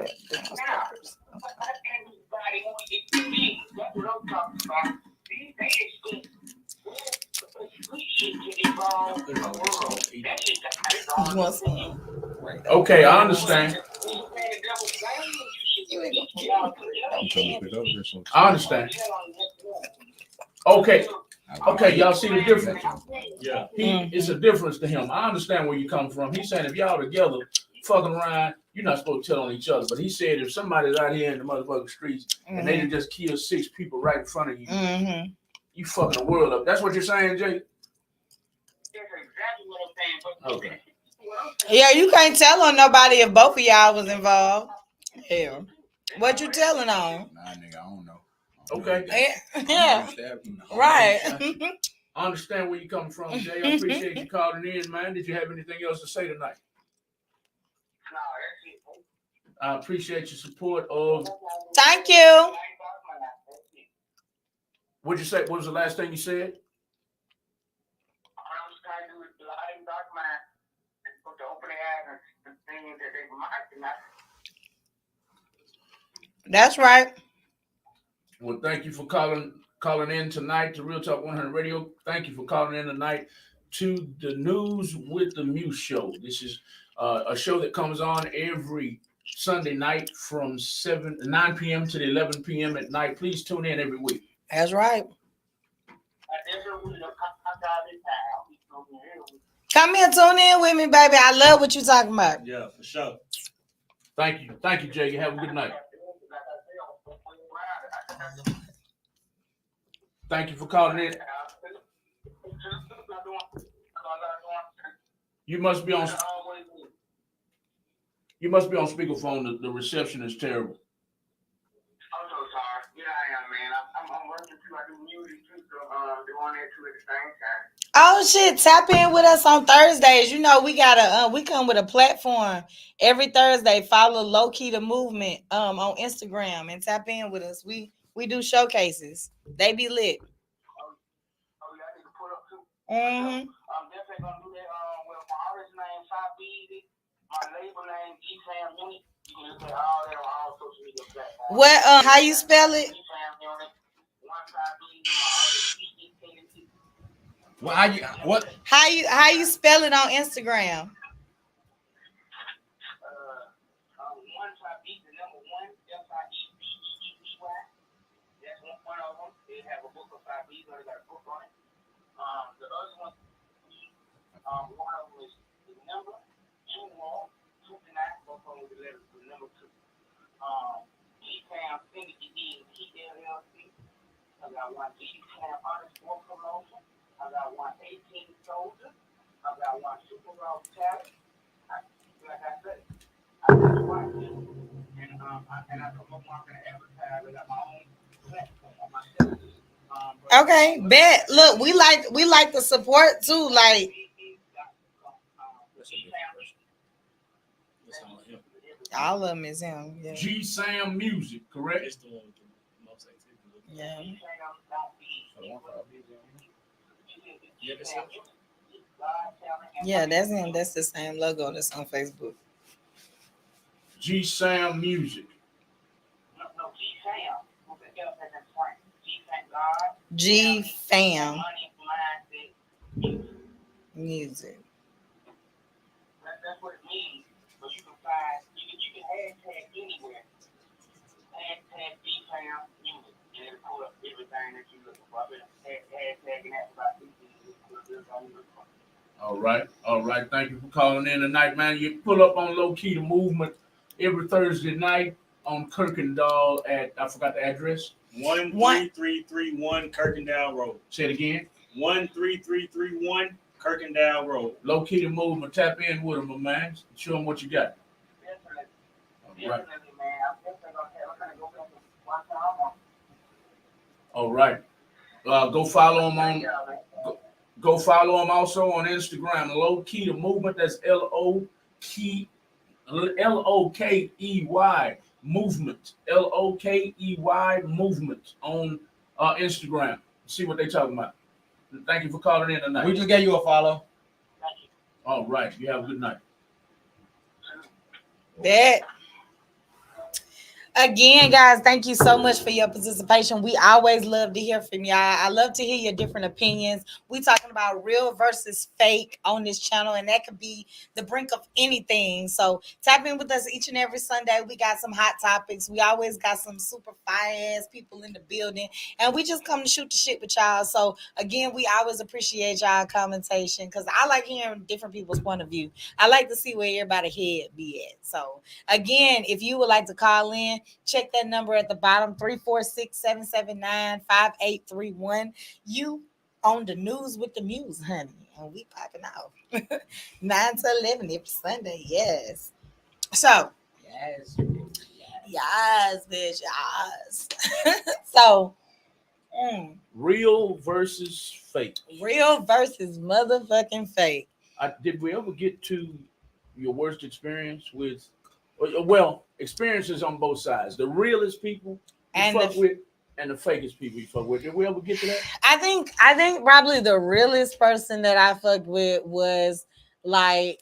everybody wants to get me. That's what I'm talking about. These days, okay, I understand. I understand. Okay, y'all see the difference? Yeah. It's a difference to him. I understand where you come from. He's saying if y'all together fucking around, you're not supposed to tell on each other. But he said if somebody's out here in the motherfucking streets and they just kill 6 people right in front of you, you fucking the world up. That's what you're saying, Jay? That's exactly what I'm saying. Okay. Yeah, you can't tell on nobody if both of y'all was involved. Yeah. What you telling on? Nah, nigga, I don't know. Okay. Yeah. Right. I understand where you come from, Jay. I appreciate you calling in, man. Did you have anything else to say tonight? No, that's it. I appreciate your support of. Thank you. What'd you say? What was the last thing you said? That's right. Well, thank you for calling in tonight to Real Talk 100 Radio. Thank you for calling in tonight to the News with the Muse show. This is a show that comes on every Sunday night from 9 p.m. to 11 p.m. at night. Please tune in every week. That's right. Come here, tune in with me, baby. I love what you're talking about. Yeah, for sure. Thank you, Jay. Have a good night. Thank you for calling in. You must be on speakerphone. The reception is terrible. I'm so sorry. Yeah, I am, man. I'm working too. I do music too, so doing that too at the same time. Oh shit! Tap in with us on Thursdays. You know we gotta we come with a platform every Thursday. Follow Low Key the Movement on Instagram and tap in with us. We do showcases. They be lit. Oh yeah, I need to put up too. Mm-hmm. I'm definitely gonna do that. With my artist name, Sabi, my label name, G-Fam Unit. You can look at all that on all social media platforms. What? How you spell it? G-Fam Unit. One Sabi, my artist, G-Fam. Well, what? How you spell it on Instagram? One Sabi, the number 1, F-I-E-B-E-E-Y. That's one of them. They have a book of Sabi. They got a book on it. The other one. One of them is the number 2 more, 2 to 9, both of them with the letters, the number 2. G-Fam Syndicate is T-L-L-C. I got one G-Fam _promotion. I got one 18 Soldier. I got watch Super Bowl talent. Like I said, I just watch it. And I come up market and advertise. I got my own platform on myself. Okay, bet. Look, we like the support too. Like all of them is him. Yeah. G Sam Music, correct? It's the one with the most activity. Yeah. Yeah, that's him. That's the same logo that's on Facebook. G Sam Music. No, G Sam. Who the hell is that friend? G Thank God. G Fam Money, mindset, Music. That's what it means. But you can find, you can hashtag anywhere. Hashtag G-Fam Music. And it'll pull up everything that you're looking for. I've been hashtagging that for about 15 years. All right. Thank you for calling in tonight, man. You pull up on Low Key the Movement every Thursday night on Kirkendall at, I forgot the address. 13331 Kirkendall Road. Say it again. 13331 Kirkendall Road. Low Key the Movement. Tap in with them, my man. Show them what you got. Definitely, man. I'm definitely going to go back and watch how All right. Go follow him on. Go follow him also on Instagram. Low Key the Movement. That's Lokey Movement. Lokey Movement on Instagram. See what they talking about. Thank you for calling in tonight. We just gave you a follow. All right. You have a good night. Bet. Again, guys, thank you so much for your participation. We always love to hear from y'all. I love to hear your different opinions. We talking about real versus fake on this channel, and that could be the brink of anything. So tap in with us each and every Sunday. We got some hot topics. We always got some super fire ass people in the building, and we just come to shoot the shit with y'all. So again, we always appreciate y'all commentation because I like hearing different people's point of view. I like to see where everybody head be at. So again, if you would like to call in, check that number at the bottom, 346-779-5831. You on the news with the Muse, honey. And we popping out 9 to 11 every Sunday. Yes. So, Yes, bitch, yes. So, real versus fake. Real versus motherfucking fake. Did we ever get to your worst experience with, well, experiences on both sides? The realest people you fuck with and the fakest people you fuck with. Did we ever get to that? I think probably the realest person that I fucked with was like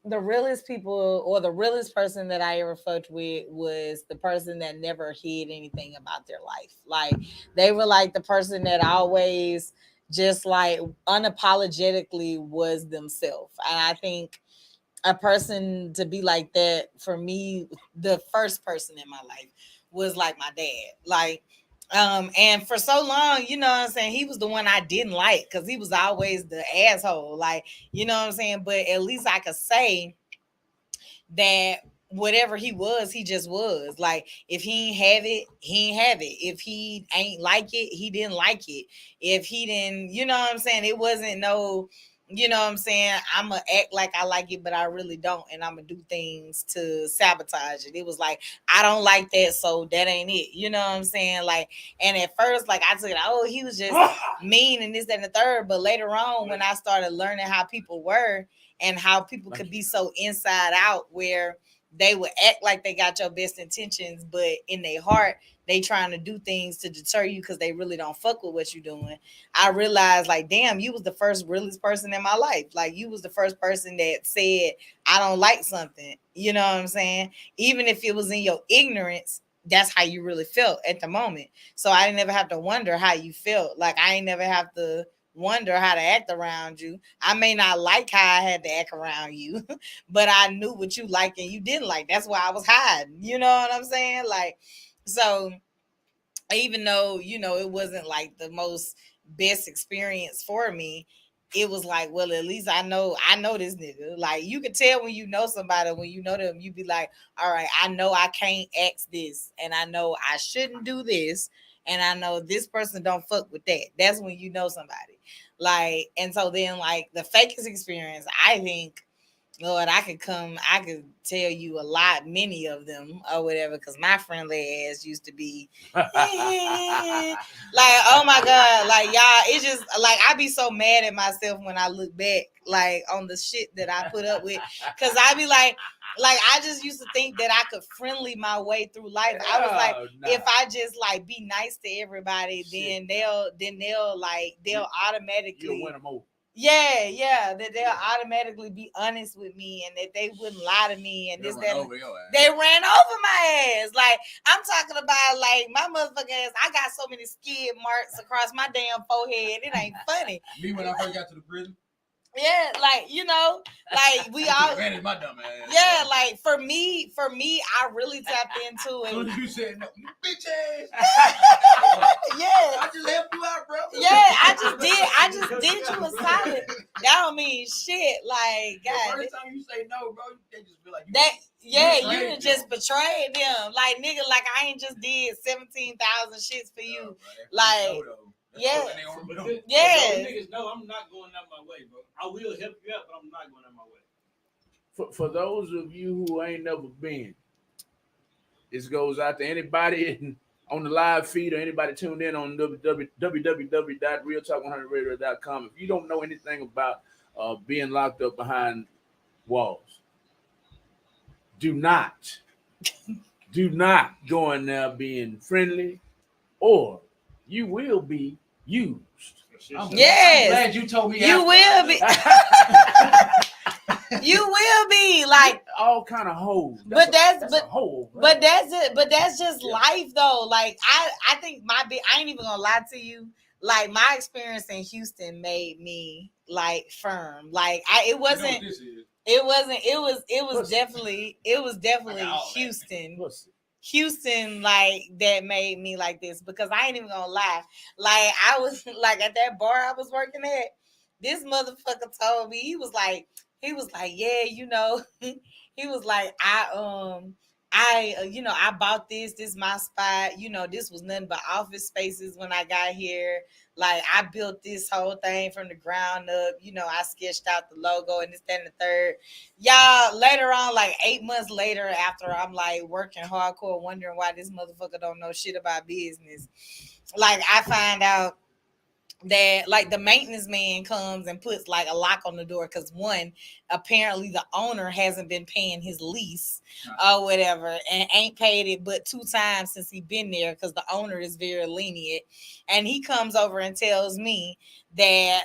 the realest people, or the realest person that I ever fucked with was the person that never hid anything about their life. Like they were like the person that always just like unapologetically was themselves. And I think a person to be like that, for me, the first person in my life was like my dad. Like, and for so long, you know what I'm saying, he was the one I didn't like because he was always the asshole. Like, you know what I'm saying? But at least I could say that whatever he was, he just was. Like, if he ain't have it, he ain't have it. If he ain't like it, he didn't like it. If he didn't, you know what I'm saying? It wasn't no, you know what I'm saying, I'm going to act like I like it, but I really don't. And I'm going to do things to sabotage it. It was like, I don't like that, so that ain't it. You know what I'm saying? Like, and at first, like, I took it, oh, he was just mean and this, that, and the third. But later on, when I started learning how people were and how people could be so inside out, where they would act like they got your best intentions, but in their heart, they trying to do things to deter you because they really don't fuck with what you're doing. I realized, like, damn, you was the first realest person in my life. Like, you was the first person that said, I don't like something. You know what I'm saying? Even if it was in your ignorance, that's how you really felt at the moment. So I didn't never have to wonder how you felt. Like, I ain't never have to wonder how to act around you. I may not like how I had to act around you, but I knew what you liked and you didn't like. That's why I was hiding. You know what I'm saying? Like, so even though, you know, it wasn't like the most best experience for me, it was like, well, at least I know this nigga. Like, you could tell when you know somebody, when you know them, you be like, all right, I know I can't ask this, and I know I shouldn't do this, and I know this person don't fuck with that. That's when you know somebody. Like, and so then, like, the fakest experience, I think, Lord, I could tell you a lot, many of them or whatever, because my friendly ass used to be like, oh my God, like, y'all, it's just like, I be so mad at myself when I look back, like, on the shit that I put up with, because I be like, I just used to think that I could friendly my way through life. I was like, if I just like be nice to everybody, then they'll automatically you'll win them over. Yeah, that they'll automatically be honest with me and that they wouldn't lie to me and They this, ran that. over your ass. They ran over my ass. Like, I'm talking about, like, my motherfucking ass. I got so many skid marks across my damn forehead. It ain't funny. Me when I first got to the prison. Yeah, like, you know, like, we all advantage my dumb ass. Yeah, like, for me, I really tapped into it. So you said no, you bitch ass. Yeah. I just helped you out, bro. Yeah, I just did you a solid. That don't mean shit. Like, God. The first time you say no, bro, they just feel like you done just betrayed them. Like, nigga, like, I ain't just did 17,000 shits for you. Like, yeah. But yeah. Niggas know I'm not going out my way, bro. I will help you out, but I'm not going out my way. For those of you who ain't never been, this goes out to anybody on the live feed or anybody tuned in on www.realtalk100radio.com. If you don't know anything about being locked up behind walls, do not go in there being friendly, or you will be used. I'm glad you told me. You will be. You will be like all kind of hoes. But that's just Yeah. life though. Like, I think I ain't even gonna lie to you. Like, my experience in Houston made me like firm. Like, it was definitely Houston, like, that made me like this, because I ain't even gonna lie. Like, I was like, at that bar I was working at, this motherfucker told me, he was like, yeah, you know, he was like, I bought this my spot, you know, this was nothing but office spaces when I got here. Like, I built this whole thing from the ground up, you know, I sketched out the logo and this, that, and the third. Y'all, later on, like 8 months later, after I'm like working hardcore, wondering why this motherfucker don't know shit about business, like, I find out that, like, the maintenance man comes and puts like a lock on the door, because one, apparently the owner hasn't been paying his lease or whatever, and ain't paid it but 2 times since he been there, because the owner is very lenient. And he comes over and tells me that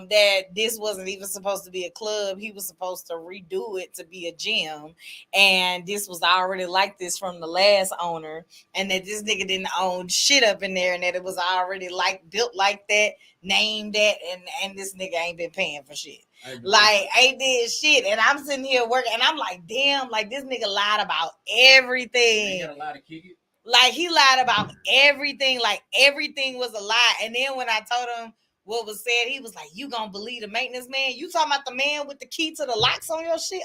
that this wasn't even supposed to be a club. He was supposed to redo it to be a gym, and this was already like this from the last owner, and that this nigga didn't own shit up in there, and that it was already like built like that, named that, and this nigga ain't been paying for shit. Like, ain't did shit. And I'm sitting here working, and I'm like, damn, like, this nigga lied about everything. You got a lie to kick it. Like, he lied about everything. Like, everything was a lie. And then when I told him what was said, he was like, you gonna believe the maintenance man? You talking about the man with the key to the locks on your shit?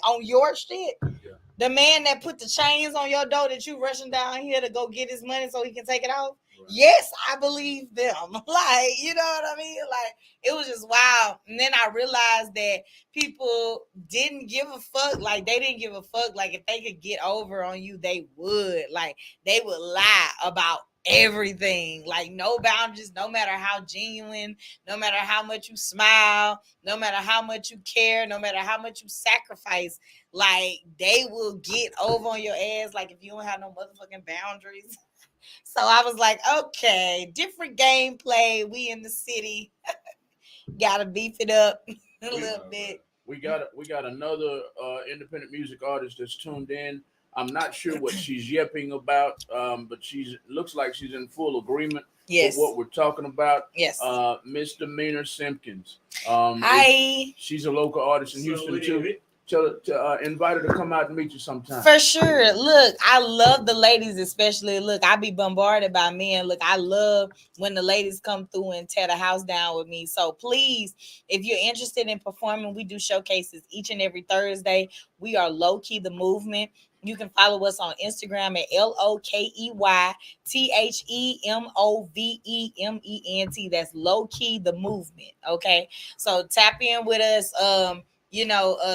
Yeah. The man that put the chains on your door that you rushing down here to go get his money so he can take it off? Right. Yes, I believe them. Like, you know what I mean? Like, it was just wild. And then I realized that people didn't give a fuck. Like, they didn't give a fuck. Like, if they could get over on you, they would. Like, they would lie about everything. Like, no boundaries, no matter how genuine, no matter how much you smile, no matter how much you care, no matter how much you sacrifice, like, they will get over on your ass, like, if you don't have no motherfucking boundaries. So I was like, okay, different gameplay. We in the city. Gotta beef it up a little bit. We got another independent music artist that's tuned in. I'm not sure what she's yipping about, but looks like she's in full agreement with what we're talking about. Yes. Misdemeanor Simpkins. Hi. She's a local artist in Houston too. invite her to come out and meet you sometime. For sure. Look, I love the ladies, especially. Look, I be bombarded by men. Look, I love when the ladies come through and tear the house down with me. So please, if you're interested in performing, we do showcases each and every Thursday. We are Low Key the Movement. You can follow us on Instagram at LOKEYTHEMOVEMENT. That's Low Key the Movement. Okay. So tap in with us.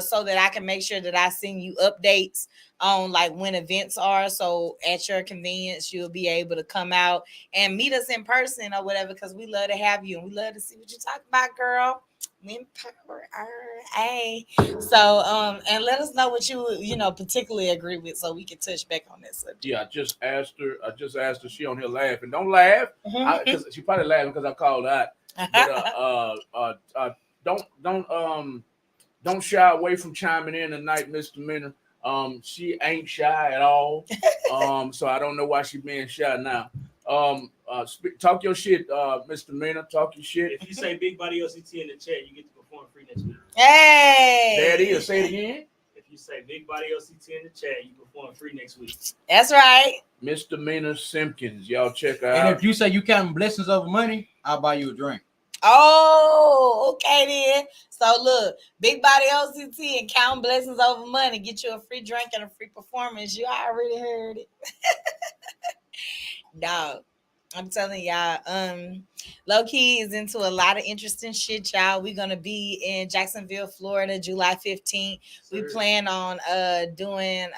So that I can make sure that I send you updates on like when events are. So at your convenience, you'll be able to come out and meet us in person or whatever, because we love to have you and we love to see what you talk about, girl. Empower. Hey. So and let us know what you particularly agree with, so we can touch back on that subject. Yeah, I just asked her. She on here laughing. Don't laugh, because she probably laughing because I called her out. But don't shy away from chiming in tonight, Mr. Minna. She ain't shy at all. So I don't know why she being shy now. Talk your shit, Mr. Minna. Talk your shit. If you say Big Body LCT in the chat, you get to perform free next week. Hey, there it is. Say it again. If you say Big Body LCT in the chat, you perform free next week. That's right. Mr. Minna Simpkins. Y'all check her out. And if you say you counting blessings over money, I'll buy you a drink. Oh, okay then. So look, Big Body OCT and Count Blessings Over Money. Get you a free drink and a free performance. You already heard it. Dog. I'm telling y'all, Low Key is into a lot of interesting shit, y'all. We're gonna be in Jacksonville, Florida, July 15th. We plan on doing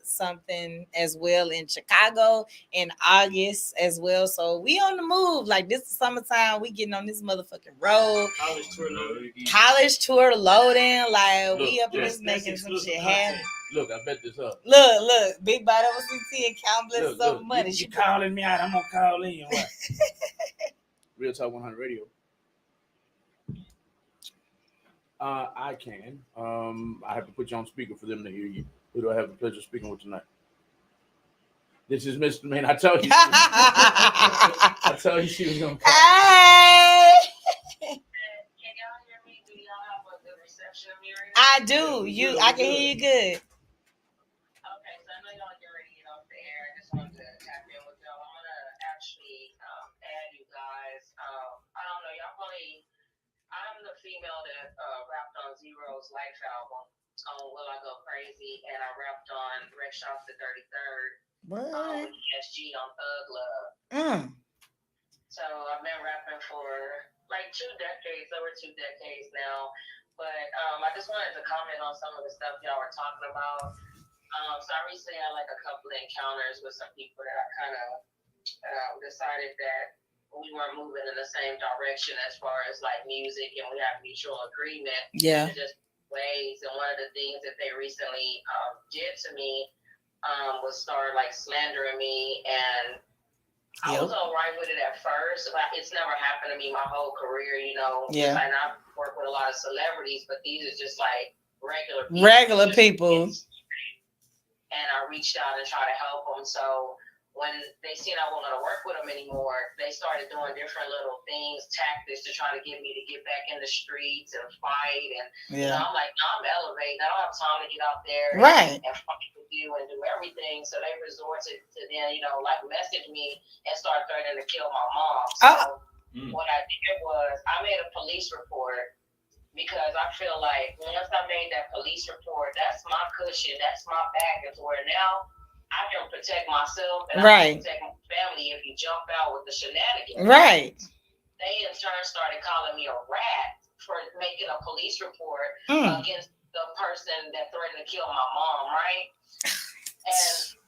something as well in Chicago in August as well. So we on the move. Like, this is summertime. We getting on this motherfucking road. College tour loading. Like, we up in this making some shit happen. Look, I bet this up. Look, Big Body OCT and Count Blessings Over Money. You calling me out? I'm gonna call in. What? Real Talk 100 Radio. I can. I have to put you on speaker for them to hear you. Who do I have the pleasure of speaking with tonight? This is Mr. Man. I told you. I told you she was gonna call. Hey. Can y'all hear me? Do y'all have a good reception, Miriam? I do. I can hear you good. Okay, so I know y'all get ready to get off the air. I just wanted to tap in with y'all. I'm gonna actually add you guys. I don't know, y'all probably. I'm the female that rapped on Zero's Life album on Will I Go Crazy, and I rapped on Red Shop the 33rd. With ESG on Thug Love. So I've been rapping for like 2 decades, over 2 decades now. But I just wanted to comment on some of the stuff y'all were talking about. So I recently had like a couple of encounters with some people that I kind of decided that we weren't moving in the same direction as far as like music, and we have mutual agreement. Yeah. In just ways. And one of the things that they recently did to me was start like slandering me, and I was all right with it at first, but it's never happened to me my whole career, you know. Yeah. And I work with a lot of celebrities, but these are just like regular people. And I reached out and tried to help them. So when they seen I wasn't going to work with them anymore, they started doing different little things, tactics to try to get me to get back in the streets and fight. And you know, I'm like, no, I'm elevating. I don't have time to get out there and fight with you and do everything. So they resorted to then, you know, like message me and start threatening to kill my mom. So what I did was I made a police report, because I feel like once I made that police report, that's my cushion, that's my back, and to where now I can protect myself and I can protect my family if you jump out with the shenanigans. Right. They in turn started calling me a rat for making a police report against the person that threatened to kill my mom, right? And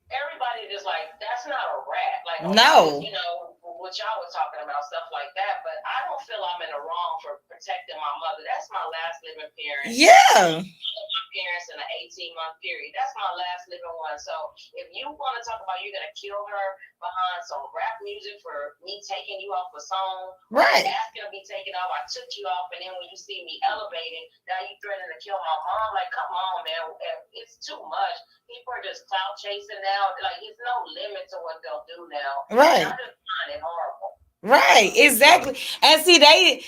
everybody just like, that's not a rat. Like, no. You know, what y'all was talking about, stuff like that. But I don't feel I'm in the wrong for protecting my mother. That's my last living parent. Yeah. My parents in an 18-month period. That's my last living one. So if you want to talk about you're going to kill her behind some rap music for me taking you off a song, asking to be taken off, I took you off, and then when you see me elevating, now you threatening to kill my mom. Like, come on, man. It's too much. People are just clout chasing now. Like, it's no limit to what they'll do now. Right. And I just find it horrible. Right, exactly. And see, that's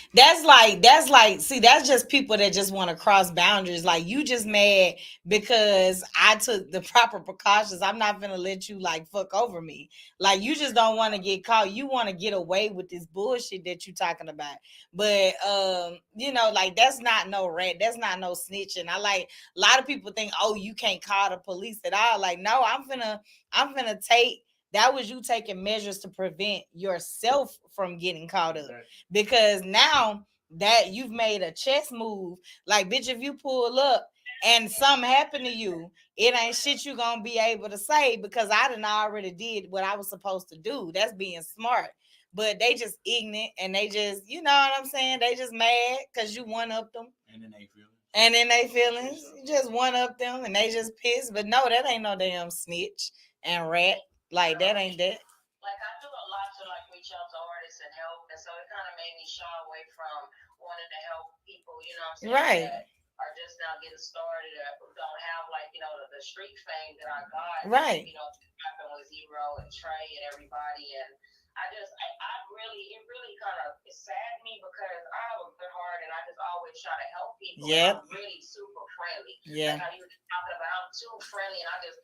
just people that just want to cross boundaries. Like, you just mad because I took the proper precautions. I'm not gonna let you like fuck over me. Like, you just don't want to get caught. You want to get away with this bullshit that you talking about. But like, that's not no rat. That's not no snitching. I like, a lot of people think, oh, you can't call the police at all. Like, no, I'm gonna take. That was you taking measures to prevent yourself from getting caught up. Because now that you've made a chess move, like, bitch, if you pull up and something happened to you, it ain't shit you gonna be able to say, because I done already did what I was supposed to do. That's being smart. But they just ignorant, and they just, you know what I'm saying? They just mad because you one up them. And then they feel it. And then they feelings. You just one up them and they just pissed. But no, that ain't no damn snitch and rat. Like, that ain't that. Like, I do a lot to like reach out to artists and help, and so it kind of made me shy away from wanting to help people, you know what I'm saying? Right. That are just now getting started, or don't have like, the street fame that I got. Right. Happened with Zero and Trey and everybody, and I really, it really kind of saddened me because I have a good heart and I just always try to help people. Yep. I'm really super friendly. Yeah. Like how you were talking about, I'm too friendly, and I just,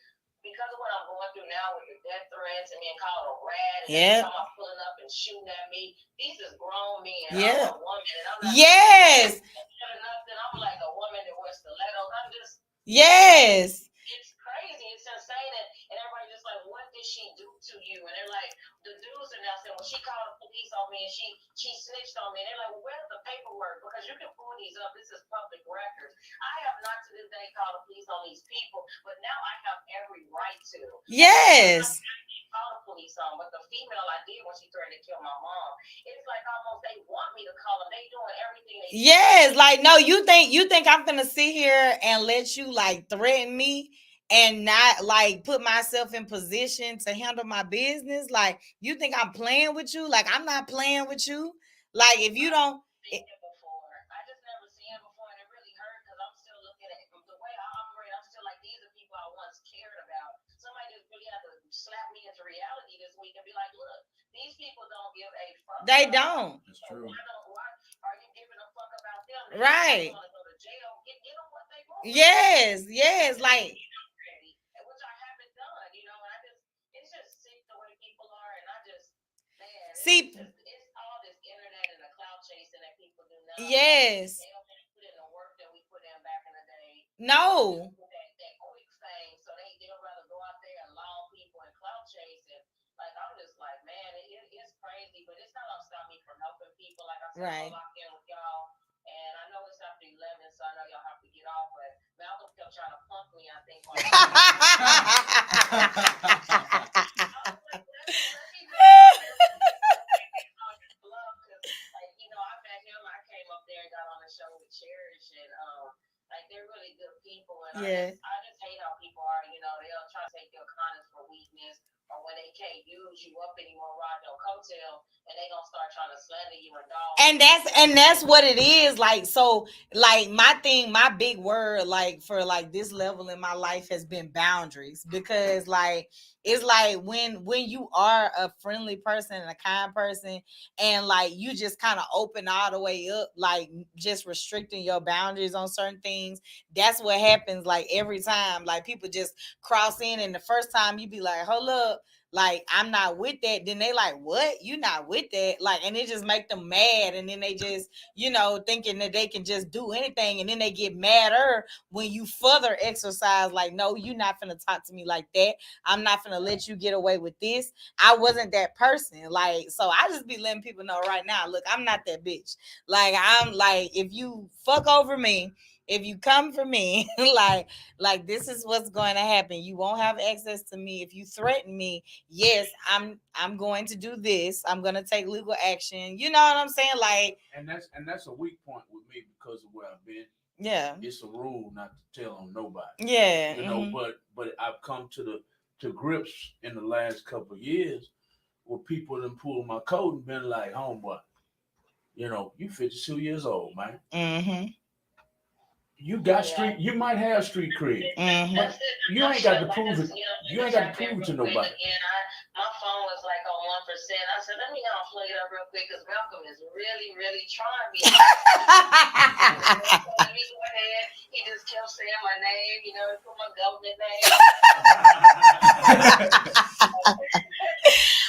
because of what I'm going through now with the death threats and being called a rat and someone pulling up and shooting at me, these is grown men. Yeah. I'm a woman, and I'm not yes. nothing. I'm like a woman that wears stilettos. I'm just yes. It's crazy. It's insane. And everybody just like, what did she do to you? And they're like, the dudes are now saying, well, she called the police on me and she snitched on me. And they're like, well, where's the paperwork? Because you can pull these up. This is public records. I have not to this day called the police on these people, but now I have every right to. Yes. Call the police on, but the female I did when she threatened to kill my mom, it's like almost they want me to call them. They doing everything they Yes, like, no, you think I'm gonna sit here and let you like threaten me and not like put myself in position to handle my business? Like, you think I'm playing with you? Like, I'm not playing with you. Like, if you don't I just never seen it before, and it really hurt because I'm still looking at the way I operate. I'm still like, these are people I once cared about. Somebody just really had to slap me into reality this week and be like, look, these people don't give a fuck. They don't. That's true. Why are you giving a fuck about them? Right. Want to go to jail? Get them what they want. Yes, like. Which I haven't done, and it's just sick the way people are, and I just, man, See. It's all this internet and the cloud chasing that people do now. Yes. They don't put in the work that we put in back in the day. No. That quick thing, so they'll rather go out there and law people and cloud chase, and like, I'm just like, man, it's crazy, but it's not gonna stop me from helping people. Like I said, right. I'm locked in with y'all, and I know it's after 11, so I know y'all have to get off, but Malcolm kept trying to punk me, I think. I came up there and got on the show with Cherish, and like, they're really good people, and I just hate how people are. They'll try to take your kindness for weakness, or when they can't use you up anymore, ride your coattail, and they gonna start trying to slander you and dog. And that's what it is. Like, so, like, my big word, like, for like this level in my life has been boundaries, because like, it's like when you are a friendly person and a kind person, and like you just kind of open all the way up, like just restricting your boundaries on certain things, that's what happens. Like, every time, like, people just cross in, and the first time you be like, hold up, like, I'm not with that, then they like, what, you not with that? Like, and it just make them mad, and then they just, thinking that they can just do anything, and then they get madder when you further exercise, like, no, you not finna talk to me like that. I'm not finna let you get away with this. I wasn't that person. Like, so I just be letting people know right now, look, I'm not that bitch. Like, I'm like, if you fuck over me, if you come for me, like this is what's going to happen. You won't have access to me. If you threaten me, yes, I'm going to do this. I'm going to take legal action. You know what I'm saying? Like, and that's a weak point with me because of where I've been. Yeah, it's a rule not to tell on nobody. Yeah, but I've come to grips in the last couple of years where people done pulled my coat and been like, homeboy, you 52 years old, man. Mm-hmm. You got street. You might have street cred, but you ain't got to prove it. You ain't got to prove it to nobody. My phone was like on saying, I said, let me go plug it up real quick because Malcolm is really, really trying me. Let me go ahead. He just kept saying my name, you know, put my government name.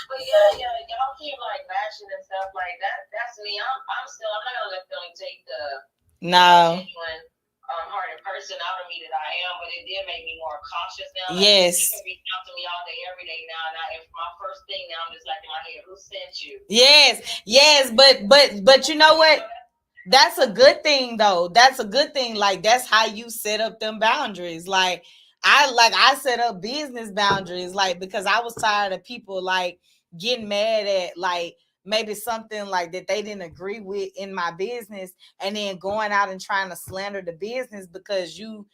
But y'all keep like matching and stuff like that. That's me. I'm not gonna let them take the genuine hearted person out of me that I am, but it did make me more cautious now. Like, yes. You can reach out to me all day, every day now. And if my first thing now, I'm just like in my head, who sent you? Yes, but you know what? That's a good thing though. That's a good thing. Like that's how you set up them boundaries. Like I set up business boundaries, like because I was tired of people like getting mad at like maybe something like that they didn't agree with in my business and then going out and trying to slander the business because you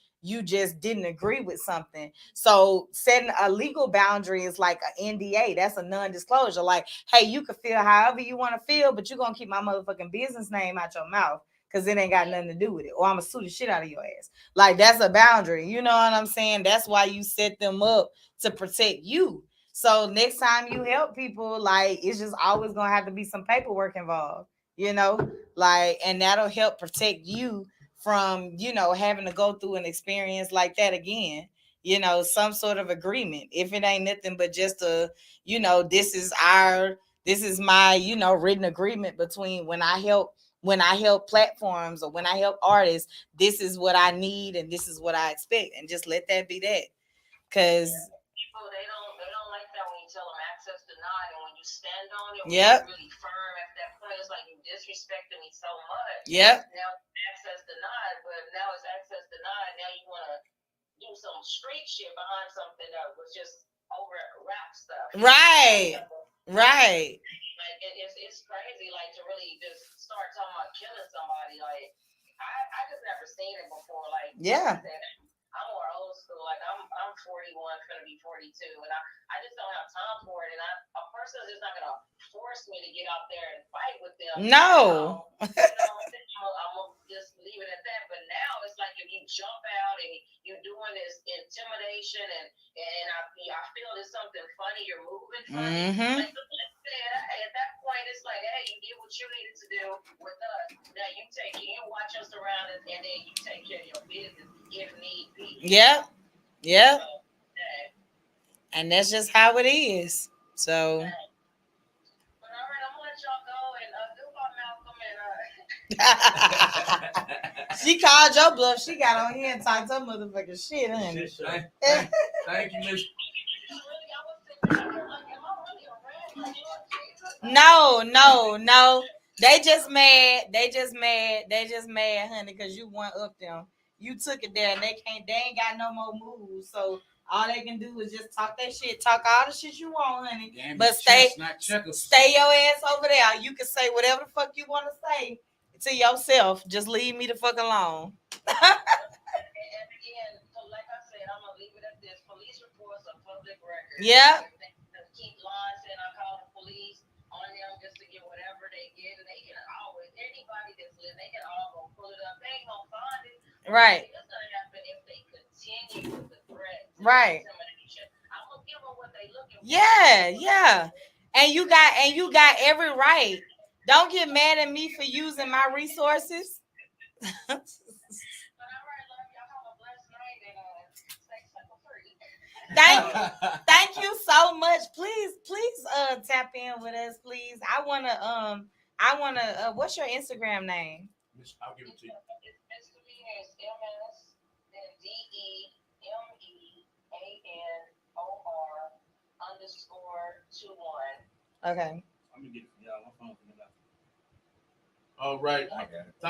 just didn't agree with something. So setting a legal boundary is like an NDA. That's a non-disclosure. Like, hey, you can feel however you want to feel, but you're going to keep my motherfucking business name out your mouth because it ain't got nothing to do with it. Or I'm going to sue the shit out of your ass. Like, that's a boundary. You know what I'm saying? That's why you set them up to protect you. So next time you help people, like, it's just always going to have to be some paperwork involved, you know? Like, and that'll help protect you from, you know, having to go through an experience like that again, you know, some sort of agreement. If it ain't nothing but just a, you know, this is my, you know, written agreement between when I help platforms or when I help artists, this is what I need and this is what I expect. And just let that be that. Cause people, they don't like that when you tell them access denied, and when you stand on it, yep. You're really firm at that point. It's like you disrespected me so much. Yep. Now access denied, but now it's access denied. Now you want to do some street shit behind something that was just over rap stuff. Right. Right. Like it's crazy, like to really just start talking about killing somebody. Like I just never seen it before. Like yeah. I'm more old school. Like I'm 41, gonna be 42, and I just don't have time for it. And a person's just not gonna force me to get out there and fight with them. No. I'm gonna just leave it at that. But now it's like if you jump out and you're doing this intimidation, and I feel there's something funny. You're moving funny. Mm-hmm. Like, at that point, it's like, hey, you did what you needed to do with us. Now you watch us around, and then you take care of your business if need be. Yep. Yep. And that's just how it is. So. But all right, I'm gonna let y'all go and do about Malcolm and She called your bluff. She got on here and talked her motherfucking shit, honey. Thank you, Miss. No. They just mad, honey, because you went up them. You took it there and they ain't got no more moves. So all they can do is just talk that shit, talk all the shit you want, honey. Damn, but stay your ass over there. You can say whatever the fuck you want to say to yourself. Just leave me the fuck alone. And again, so like I said, I'm gonna leave it at this. Police reports are public record. Yeah. Keep lying, saying I call the police on them just to get whatever they get, and they can always, anybody that's living, they can all go pull it up. They ain't gonna find it. Right. What's gonna happen if they continue with the threat? Right. I'm gonna give them what they looking for. Yeah. And you got every right. Don't get mad at me for using my resources. Thank you so much. Please tap in with us, please. I wanna what's your Instagram name? I'll give it to you. It's to me as MS then DEMEANOR_21. Okay. I'm gonna get it for y'all. My phone for that. All right.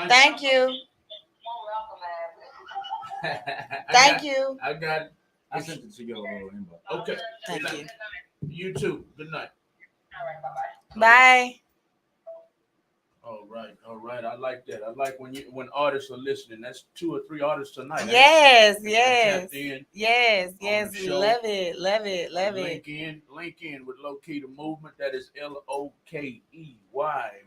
Thank you. Thank you. I got it. I sent it to your inbox. Okay. Thank you. You too. Good night. All right, bye-bye. Bye. All right. I like that. I like when artists are listening. That's 2 or 3 artists tonight. Yes, That yes, tapped in yes, on yes. the We show. love it, love it, love it. Link in with Low Key the Movement. That is LOKEY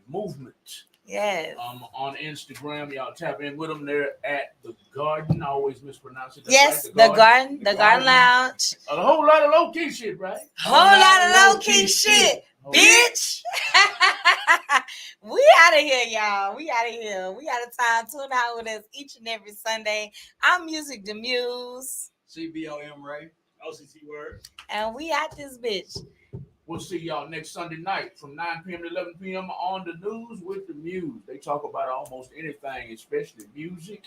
Movement. Yes. On Instagram, y'all tap in with them. They're at the Garden. I always mispronounce it. That's Yes, right, the garden lounge. A whole lot of low key shit, right? Whole lot of low key shit, bitch. We out of here, y'all. We out of here. We out of time. Tune out with us each and every Sunday. I'm Music the Muse. CBOM Ray. OCT word. And we out this bitch. We'll see y'all next Sunday night from 9 p.m. to 11 p.m. on the News with the Muse. They talk about almost anything, especially music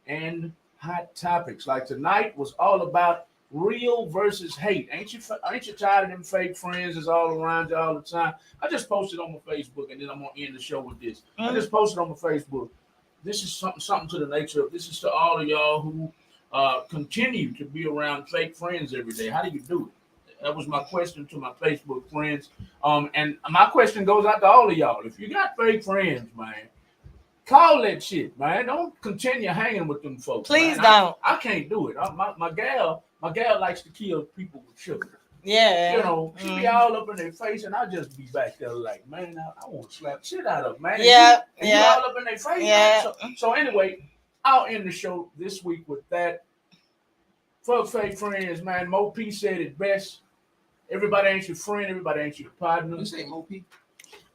and hot topics. Like tonight was all about real versus hate. Ain't you tired of them fake friends that's all around you all the time? I just posted on my Facebook, and then I'm gonna end the show with this. I just posted on my Facebook. This is something to the nature of this is to all of y'all who continue to be around fake friends every day. How do you do it? That was my question to my Facebook friends. And my question goes out to all of y'all. If you got fake friends, man, call that shit, man. Don't continue hanging with them folks. Please man. don't. I can't do it. My gal likes to kill people with sugar. Yeah. You know, she be all up in their face, and I just be back there like, man, I want to slap shit out of them, man. Yeah. You all up in their face. Yeah. So anyway, I'll end the show this week with that. Fuck fake friends, man. Mo P said it best. Everybody ain't your friend. Everybody ain't your partner. You say Mo P?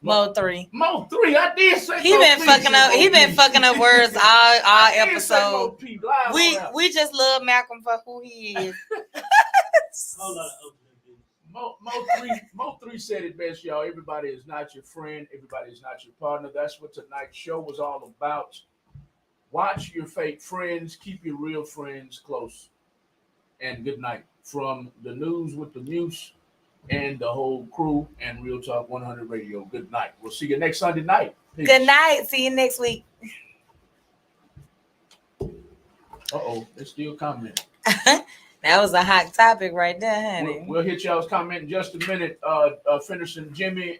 Mo 3. Mo 3. I did say He Mo been P, fucking up. He been Mo P. fucking up words all I did say Mo episode. P live on that. We just love Malcolm for who he is. Whole lot of Mo 3 said it best, y'all. Everybody is not your friend. Everybody is not your partner. That's what tonight's show was all about. Watch your fake friends. Keep your real friends close. And good night from the News with the Muse and the whole crew and Real Talk 100 Radio. Good night. We'll see you next Sunday night. Peace. Good night. See you next week. They're still commenting. That was a hot topic right there, honey. We'll hit y'all's comment in just a minute. Finishing Jimmy